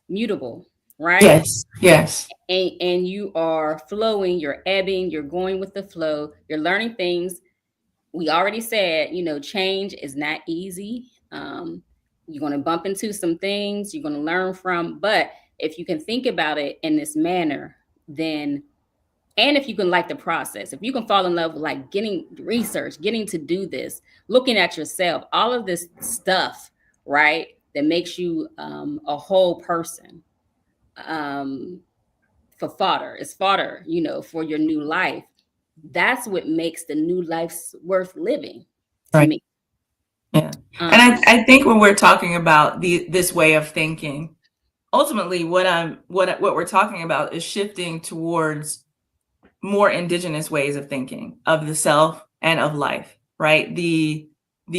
mutable, right? Yes. And you are flowing, you're ebbing, you're going with the flow, you're learning things. We already said, change is not easy. You're going to bump into some things you're going to learn from. But if you can think about it in this manner, then, and if you can like the process, if you can fall in love with like getting research, getting to do this, looking at yourself, all of this stuff, right, that makes you a whole person, for fodder, it's fodder, for your new life. That's what makes the new life worth living to me. Yeah. And I think when we're talking about this way of thinking, ultimately what we're talking about is shifting towards more indigenous ways of thinking of the self and of life, right? The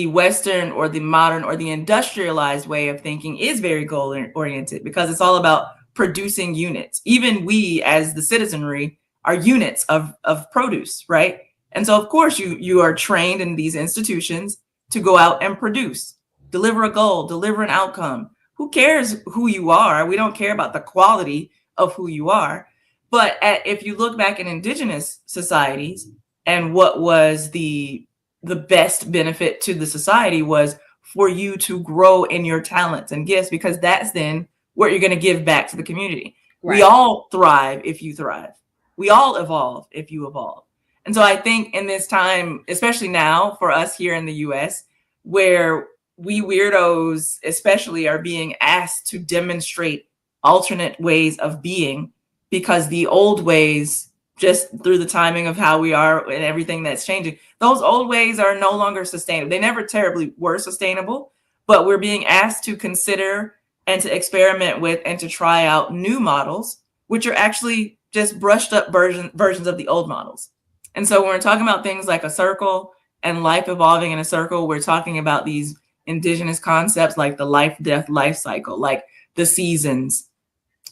Western or the modern or the industrialized way of thinking is very goal oriented, because it's all about producing units. Even we as the citizenry are units of produce, right? And so of course you are trained in these institutions to go out and produce, deliver a goal, deliver an outcome. Who cares who you are? We don't care about the quality of who you are. But if you look back in indigenous societies, and what was the best benefit to the society was for you to grow in your talents and gifts, because that's then what you're going to give back to the community. Right. We all thrive if you thrive. We all evolve if you evolve. And so I think in this time, especially now for us here in the US, where we weirdos especially are being asked to demonstrate alternate ways of being, because the old ways, just through the timing of how we are and everything that's changing, those old ways are no longer sustainable. They never terribly were sustainable, but we're being asked to consider and to experiment with and to try out new models, which are actually just brushed up versions of the old models. And so when we're talking about things like a circle and life evolving in a circle, we're talking about these indigenous concepts like the life, death, life cycle, like the seasons,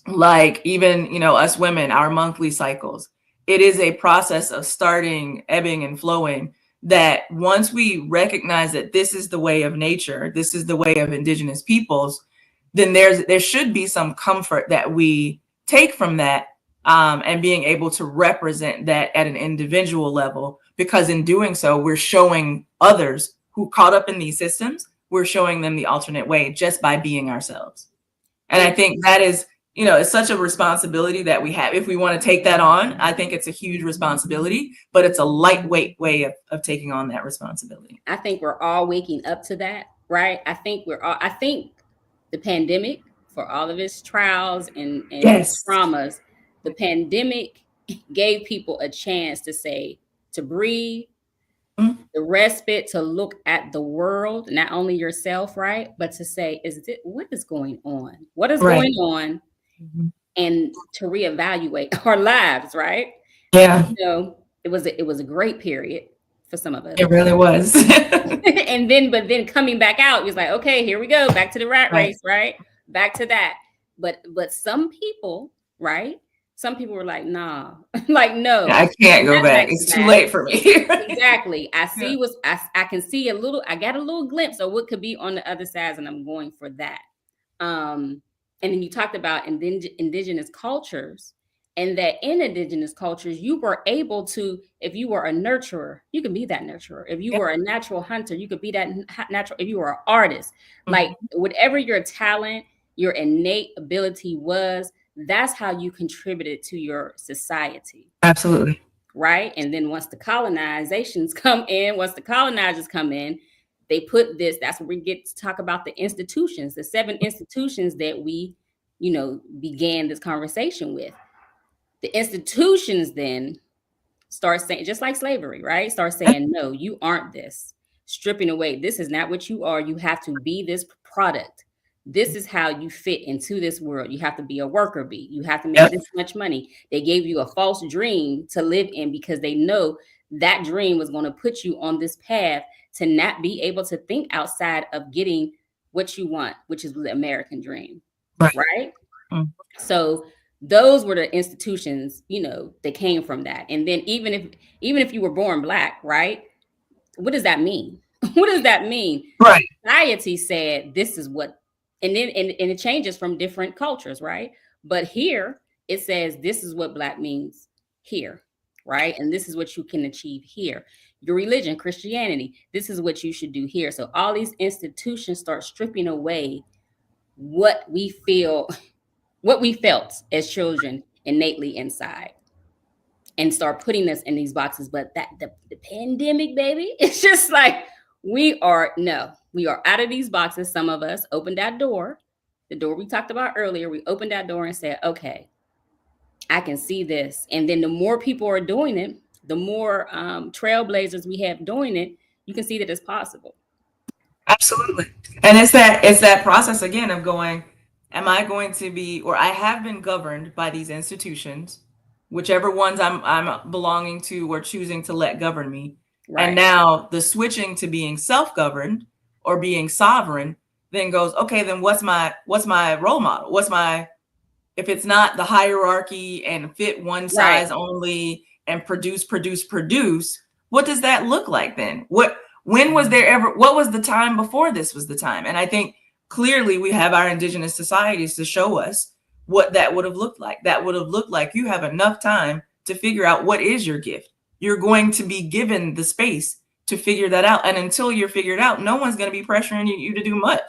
like even, us women, our monthly cycles. It is a process of starting, ebbing and flowing, that once we recognize that this is the way of nature, this is the way of indigenous peoples, then there should be some comfort that we take from that, and being able to represent that at an individual level, because in doing so, we're showing others who caught up in these systems, we're showing them the alternate way just by being ourselves. And I think that is, it's such a responsibility that we have. If we want to take that on, I think it's a huge responsibility, but it's a lightweight way of taking on that responsibility. I think we're all waking up to that, right? I think the pandemic, for all of its trials and Yes. traumas, the pandemic gave people a chance to breathe, the respite, to look at the world, not only yourself, right? But to say, what is going on? What is going on? And to reevaluate our lives, right? Yeah. It was a great period for some of us. It really was. but then coming back out, it was like, okay, here we go, back to the rat race, right? Back to that. But some people, right? Some people were like, nah, like, no, I can't go back. It's too late for me. Exactly. I can see I got a little glimpse of what could be on the other side, and I'm going for that. And then you talked about indigenous cultures, and that in indigenous cultures, you were able to, if you were a nurturer, you could be that nurturer. If you were a natural hunter, you could be that natural. If you were an artist, like whatever your talent, your innate ability was, that's how you contributed to your society. Absolutely. Right. And then once the colonizers come in, they put this, that's where we get to talk about the institutions, the 7 institutions that we, began this conversation with. The institutions then start saying, just like slavery, right? Start saying, no, you aren't this. Stripping away, this is not what you are. You have to be this product. This is how you fit into this world. You have to be a worker bee. You have to make this much money. They gave you a false dream to live in because they know that dream was going to put you on this path to not be able to think outside of getting what you want, which is the American dream. Right? So those were the institutions, that came from that. And then even if you were born Black, right? What does that mean? What does that mean? Right. Society said this is what, and then and it changes from different cultures, right? But here it says this is what Black means here, right? And this is what you can achieve here. Your religion, Christianity, this is what you should do here. So all these institutions start stripping away what we felt as children innately inside, and start putting us in these boxes. But the pandemic, baby, it's just like we are out of these boxes. Some of us opened that door, the door we talked about earlier. We opened that door and said, okay, I can see this. And then the more people are doing it, the more trailblazers we have doing it, you can see that it's possible. Absolutely. And it's that process again of going, am I going to be, or I have been governed by these institutions, whichever ones I'm belonging to or choosing to let govern me. Right. And now the switching to being self-governed or being sovereign then goes, okay, then what's my role model? If it's not the hierarchy and fit one size only and produce, what does that look like then? What was the time before this was the time? And I think clearly we have our indigenous societies to show us what that would have looked like. That would have looked like you have enough time to figure out what is your gift. You're going to be given the space to figure that out. And until you're figured out, no one's going to be pressuring you to do much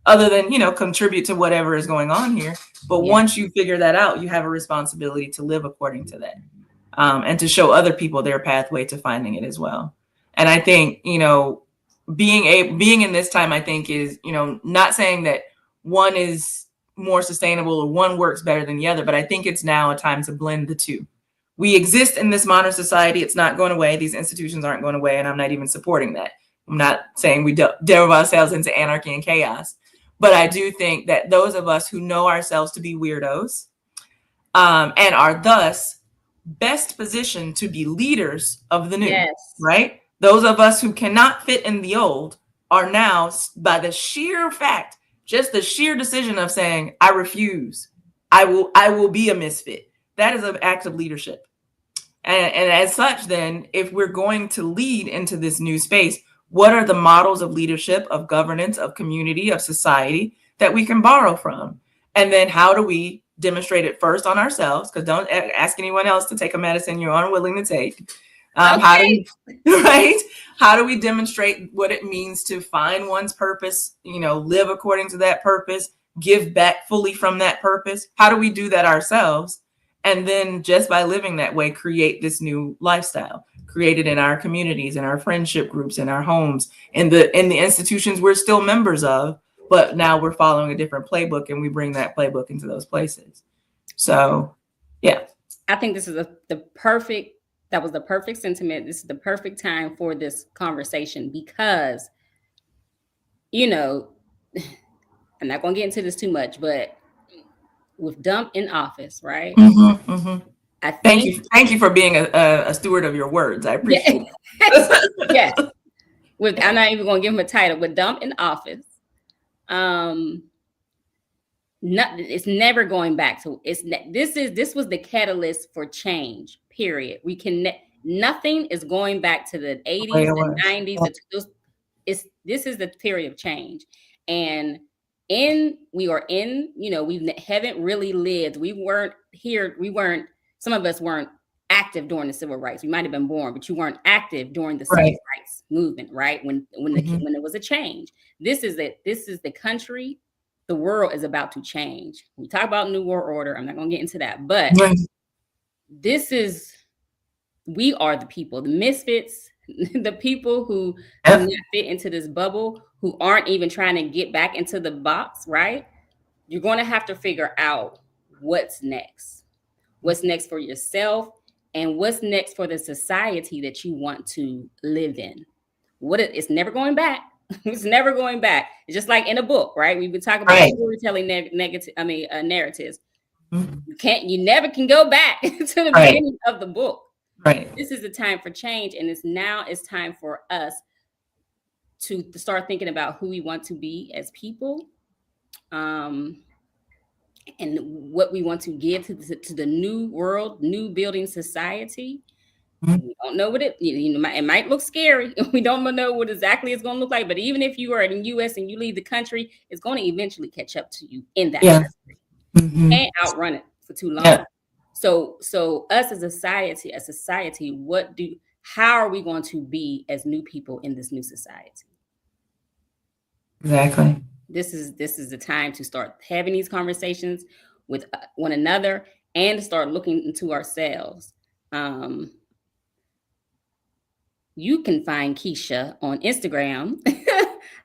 other than, contribute to whatever is going on here. But once you figure that out, you have a responsibility to live according to that, and to show other people their pathway to finding it as well. And I think, being in this time, I think is, not saying that one is more sustainable or one works better than the other, but I think it's now a time to blend the two. We exist in this modern society. It's not going away. These institutions aren't going away. And I'm not even supporting that. I'm not saying we delve ourselves into anarchy and chaos, but I do think that those of us who know ourselves to be weirdos, and are thus best positioned to be leaders of the new, right? Those of us who cannot fit in the old are now, by the sheer fact, just the sheer decision of saying, I refuse, I will be a misfit. That is an act of leadership. And as such, then, if we're going to lead into this new space, what are the models of leadership, of governance, of community, of society that we can borrow from? And then how do we demonstrate it first on ourselves? Because don't ask anyone else to take a medicine you're unwilling to take. How do we, right? How do we demonstrate what it means to find one's purpose, live according to that purpose, give back fully from that purpose? How do we do that ourselves? And then just by living that way, create this new lifestyle, create it in our communities, in our friendship groups, in our homes, in the institutions we're still members of, but now we're following a different playbook and we bring that playbook into those places. So, yeah. I think this is that was the perfect sentiment. This is the perfect time for this conversation because, I'm not going to get into this too much, but with Dump in office, right? Mm-hmm, mm-hmm. Thank you for being a steward of your words. I appreciate it. Yes. I'm not even going to give him a title. With Dump in office, it's never going back to this was the catalyst for change, period. Nothing is going back to the 80s and 90s. This is the period of change. And we haven't really lived. Some of us weren't active during the civil rights. We might have been born, but you weren't active during the civil rights movement, right? When there was a change. This is the country. The world is about to change. We talk about New World Order. I'm not going to get into that, but we are the people, the misfits, the people who do not fit into this bubble, who aren't even trying to get back into the box, right? You're going to have to figure out what's next for yourself, and what's next for the society that you want to live in. It's never going back. It's never going back. It's just like in a book, right? We've been talking about storytelling narratives. You never can go back to the beginning of the book. Right. This is the time for change, and it's time for us to start thinking about who we want to be as people, and what we want to give to the new world, new building society. We don't know what it might look scary. We don't know what exactly it's going to look like. But even if you are in the U.S. and you leave the country, it's going to eventually catch up to you in that country. You can't outrun it for too long. Yeah. So us as a society, how are we going to be as new people in this new society? Exactly. This is the time to start having these conversations with one another and to start looking into ourselves. You can find Kisha on Instagram.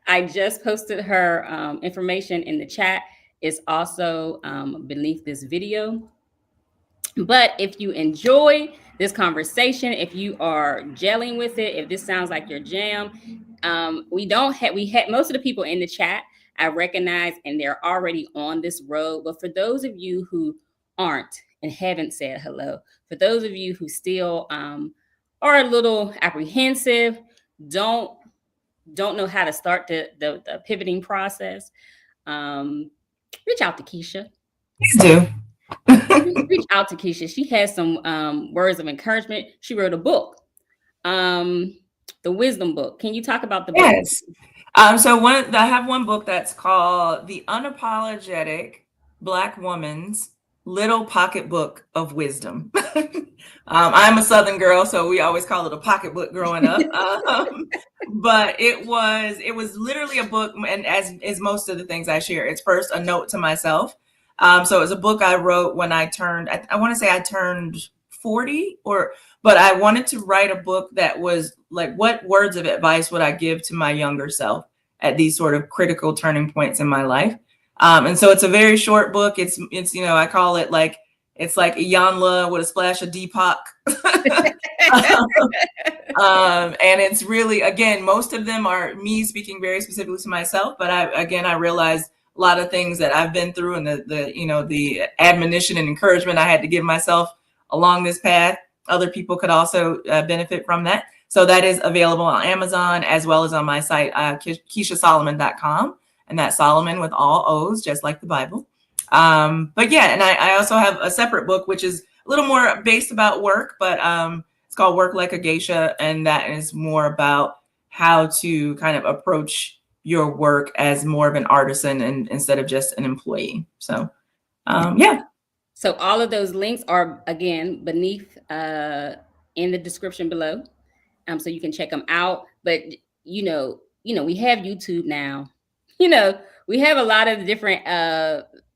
I just posted her information in the chat. It's also beneath this video. But if you enjoy this conversation, if you are gelling with it, if this sounds like your jam, we had most of the people in the chat I recognize, and they're already on this road. But for those of you who aren't and haven't said hello, for those of you who still are a little apprehensive, don't know how to start the pivoting process, reach out to Kisha. Please do. Reach out to Kisha. She has some words of encouragement. She wrote a book, the Wisdom Book. Can you talk about the book? Yes. So I have one book that's called The Unapologetic Black Woman's Little Pocketbook of Wisdom. I'm a Southern girl, so we always call it a pocketbook growing up. But it was literally a book, and as is most of the things I share, it's first a note to myself. So it was a book I wrote when I turned, I want to say I turned 40, but I wanted to write a book that was like, what words of advice would I give to my younger self at these sort of critical turning points in my life? And so it's a very short book. It's I call it like, it's like Iyanla with a splash of Deepak. And it's really, again, most of them are me speaking very specifically to myself. But I realized a lot of things that I've been through, and the admonition and encouragement I had to give myself along this path. Other people could also benefit from that. So that is available on Amazon as well as on my site, KishaSoloman.com. And that's Solomon with all O's, just like the Bible. But yeah, and I also have a separate book, which is a little more based about work, but it's called Work Like a Geisha. And that is more about how to kind of approach your work as more of an artisan and instead of just an employee. So, yeah. So all of those links are, again, beneath in in the description below, so you can check them out. But we have YouTube now. You know, we have a lot of different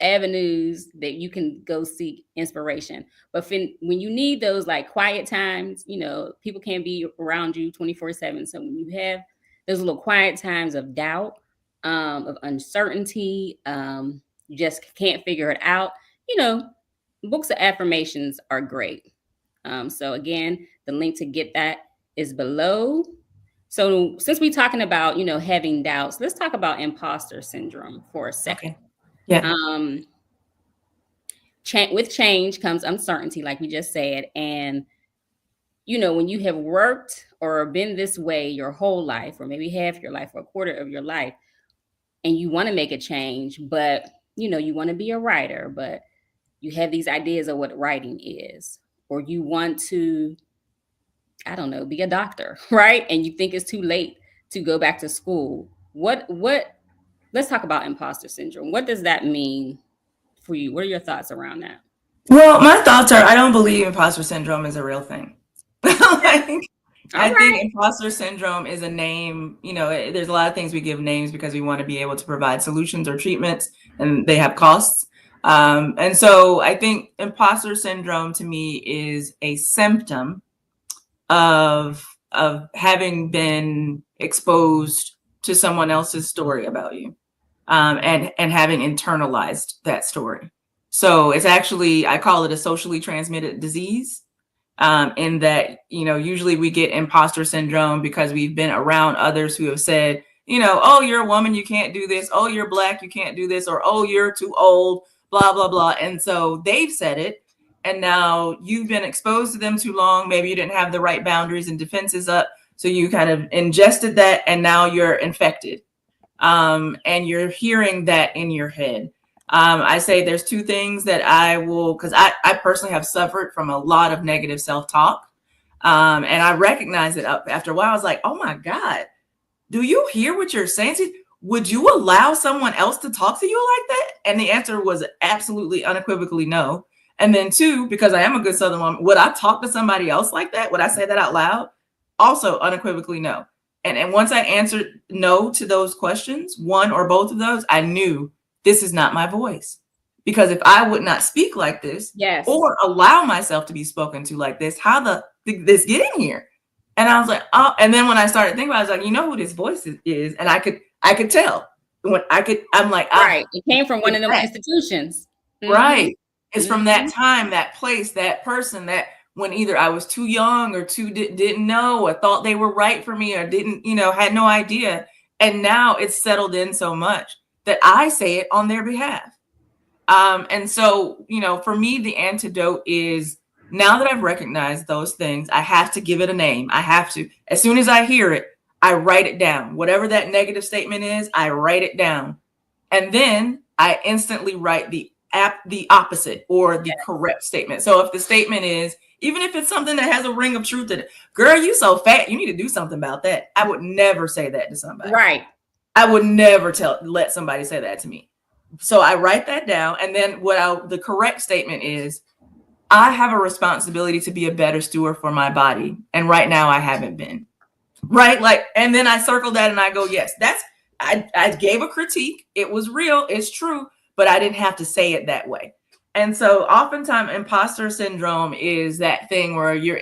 avenues that you can go seek inspiration. But when you need those like quiet times, people can't be around you 24/7. So when you have those little quiet times of doubt, of uncertainty, you just can't figure it out, you know, books of affirmations are great. So again, the link to get that is below. So since we're talking about, having doubts, let's talk about imposter syndrome for a second. Okay. Yeah. With change comes uncertainty, like we just said. And, when you have worked or been this way your whole life, or maybe half your life or a quarter of your life, and you want to make a change, but, you want to be a writer, but you have these ideas of what writing is, or you want to, I don't know, be a doctor, right? And you think it's too late to go back to school. Let's talk about imposter syndrome. What does that mean for you? What are your thoughts around that? Well, my thoughts are, I don't believe imposter syndrome is a real thing. I think imposter syndrome is a name. There's a lot of things we give names because we want to be able to provide solutions or treatments, and they have costs. And so I think imposter syndrome to me is a symptom of having been exposed to someone else's story about you, and having internalized that story. So it's actually, I call it a socially transmitted disease, in that, usually we get imposter syndrome because we've been around others who have said, oh, you're a woman, you can't do this. Oh, you're Black, you can't do this. Or, oh, you're too old, blah, blah, blah. And so they've said it. And now you've been exposed to them too long. Maybe you didn't have the right boundaries and defenses up. So you kind of ingested that, and now you're infected. And you're hearing that in your head. I say there's two things that because I personally have suffered from a lot of negative self-talk. And I recognized it after a while. I was like, oh my God, do you hear what you're saying? Would you allow someone else to talk to you like that? And the answer was absolutely unequivocally no. And then two, because I am a good Southern woman, would I talk to somebody else like that? Would I say that out loud? Also unequivocally no. And once I answered no to those questions, one or both of those, I knew this is not my voice. Because if I would not speak like this, yes, or allow myself to be spoken to like this, how did this get in here? And I was like, oh, and then when I started thinking about it, I was like, who this voice is? And I could tell. I'm like, right. It came from one of them institutions. Mm-hmm. Right. It's from that time, that place, that person, that when either I was too young or didn't know, or thought they were right for me, or didn't, had no idea. And now it's settled in so much that I say it on their behalf. And so, for me, the antidote is, now that I've recognized those things, I have to give it a name. I have to, as soon as I hear it, I write it down. Whatever that negative statement is, I write it down. And then I instantly write the opposite, or the correct statement. So if the statement is, even if it's something that has a ring of truth in it, girl, you so fat, you need to do something about that. I would never say that to somebody. Right. I would never let somebody say that to me. So I write that down. And then the correct statement is, I have a responsibility to be a better steward for my body. And right now I haven't been. Right. And then I circle that and I go, yes, I gave a critique. It was real. It's true. But I didn't have to say it that way. And so oftentimes imposter syndrome is that thing where you're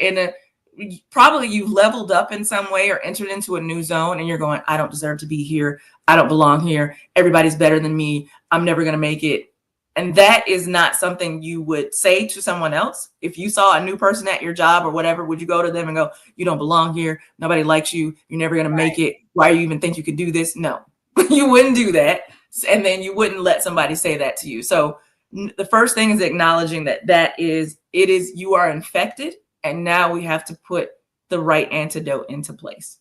probably you've leveled up in some way or entered into a new zone, and you're going, I don't deserve to be here. I don't belong here. Everybody's better than me. I'm never going to make it. And that is not something you would say to someone else. If you saw a new person at your job or whatever, would you go to them and go, you don't belong here. Nobody likes you. You're never going to make it. Why do you even think you could do this? No, you wouldn't do that. And then you wouldn't let somebody say that to you. So the first thing is acknowledging that you are infected. And now we have to put the right antidote into place.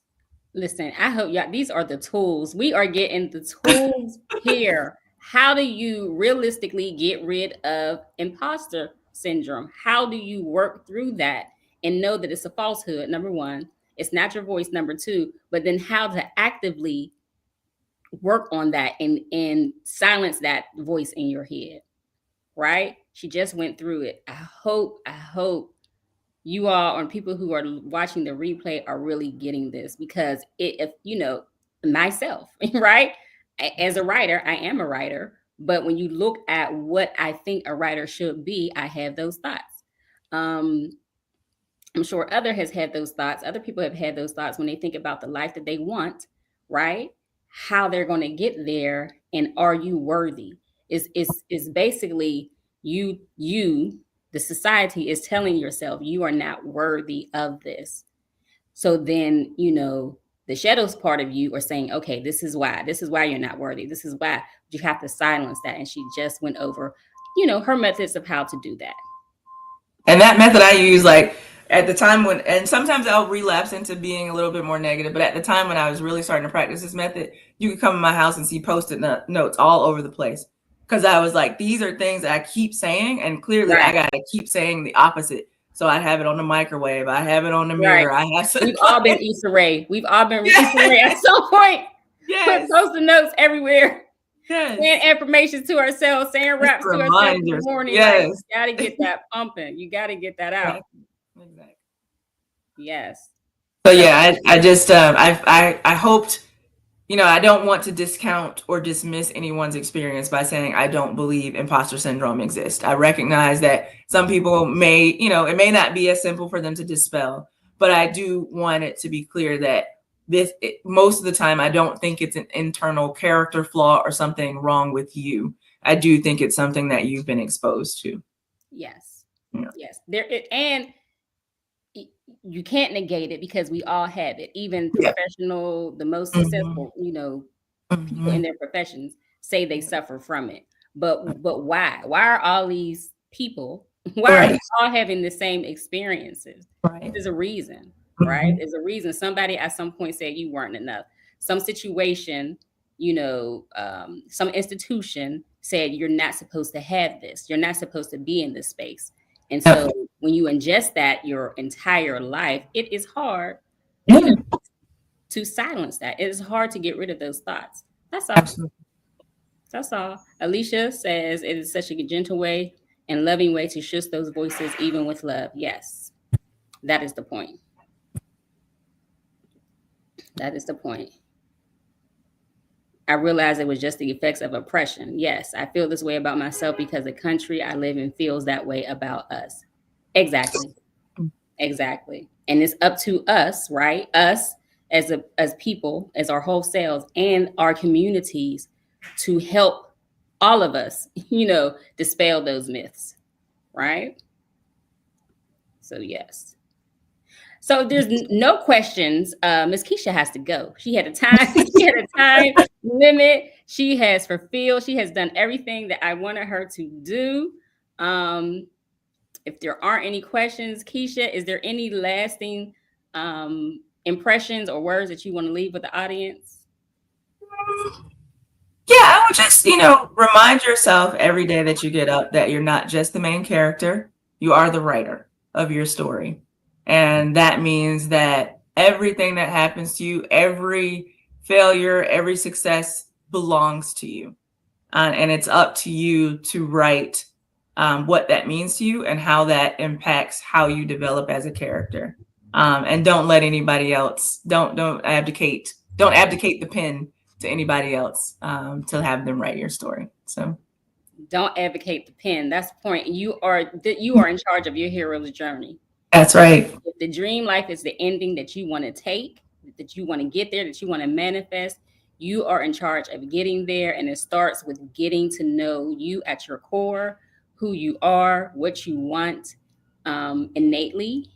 Listen, I hope these are the tools. We are getting the tools here. How do you realistically get rid of imposter syndrome? How do you work through that and know that it's a falsehood? Number one, it's not your voice. Number two, but then how to actively work on that and silence that voice in your head, right? She just went through it. I hope you all, or people who are watching the replay, are really getting this, because if myself, right, as a writer, I am a writer, but when you look at what I think a writer should be, I have those thoughts. I'm sure other has had those thoughts. Other people have had those thoughts when they think about the life that they want, right? How they're going to get there, and are you worthy? Is basically you the society is telling yourself you are not worthy of this. So then, the shadows part of you are saying, okay, this is why you're not worthy. This is why you have to silence that. And she just went over, her methods of how to do that. And that method I use, like at the time when, and sometimes I'll relapse into being a little bit more negative, but at the time when I was really starting to practice this method, you could come in my house and see Post-it notes all over the place. Because I was like, these are things that I keep saying, and clearly I got to keep saying the opposite. So I have it on the microwave. I have it on the mirror. I have We've all been Issa Rae. We've all been Issa Rae at some point. Yes. Put Post-it notes everywhere. Yes. Saying affirmations to ourselves, saying raps to ourselves in the morning. Yes. Like, you got to get that pumping. You got to get that out. Exactly. Yes. So yeah, I just I hoped, I don't want to discount or dismiss anyone's experience by saying I don't believe imposter syndrome exists. I recognize that some people may, it may not be as simple for them to dispel, but I do want it to be clear that most of the time, I don't think it's an internal character flaw or something wrong with you. I do think it's something that you've been exposed to. Yes. Yeah. Yes. And you can't negate it, because we all have it. Even professional, the most successful, people in their professions say they suffer from it. But why? Why are all these people, why are we all having the same experiences? There's a reason, right? There's a reason. Somebody at some point said you weren't enough. Some situation, some institution said you're not supposed to have this. You're not supposed to be in this space. And so when you ingest that your entire life, it is hard to silence that. It is hard to get rid of those thoughts. That's all. Absolutely. That's all. Alicia says it is such a gentle way and loving way to shush those voices, even with love. Yes, that is the point. That is the point. I realized it was just the effects of oppression. Yes, I feel this way about myself because the country I live in feels that way about us. Exactly. Exactly. And it's up to us, right? Us as people, as our whole selves and our communities, to help all of us, dispel those myths, right? So yes. So there's no questions. Miss Kisha has to go. She had a time limit. She has fulfilled. She has done everything that I wanted her to do. If there aren't any questions, Kisha, is there any lasting impressions or words that you want to leave with the audience? Yeah, I would just, remind yourself every day that you get up that you're not just the main character. You are the writer of your story. And that means that everything that happens to you, every failure, every success belongs to you. And it's up to you to write what that means to you and how that impacts how you develop as a character. And don't let anybody else, don't abdicate the pen to anybody else to have them write your story. So don't advocate the pen. That's the point. You are in charge of your hero's journey. That's right. If the dream life is the ending that you want to take, that you want to get there, that you want to manifest, you are in charge of getting there. And it starts with getting to know you at your core, who you are, what you want innately,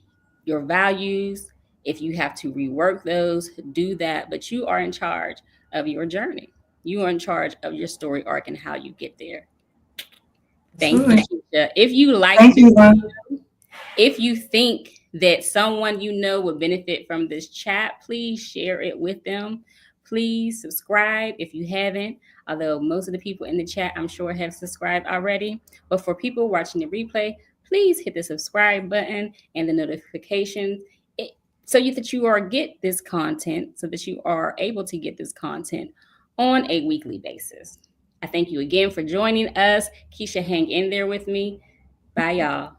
your values. If you have to rework those, do that. But you are in charge of your journey. You are in charge of your story arc and how you get there. Thank you, Kisha. If you like if you think that someone would benefit from this chat, please share it with them. Please subscribe if you haven't, although most of the people in the chat, I'm sure, have subscribed already. But for people watching the replay, please hit the subscribe button and the notifications so that you get this content, so that you are able to get this content on a weekly basis. I thank you again for joining us. Kisha, hang in there with me. Bye, y'all.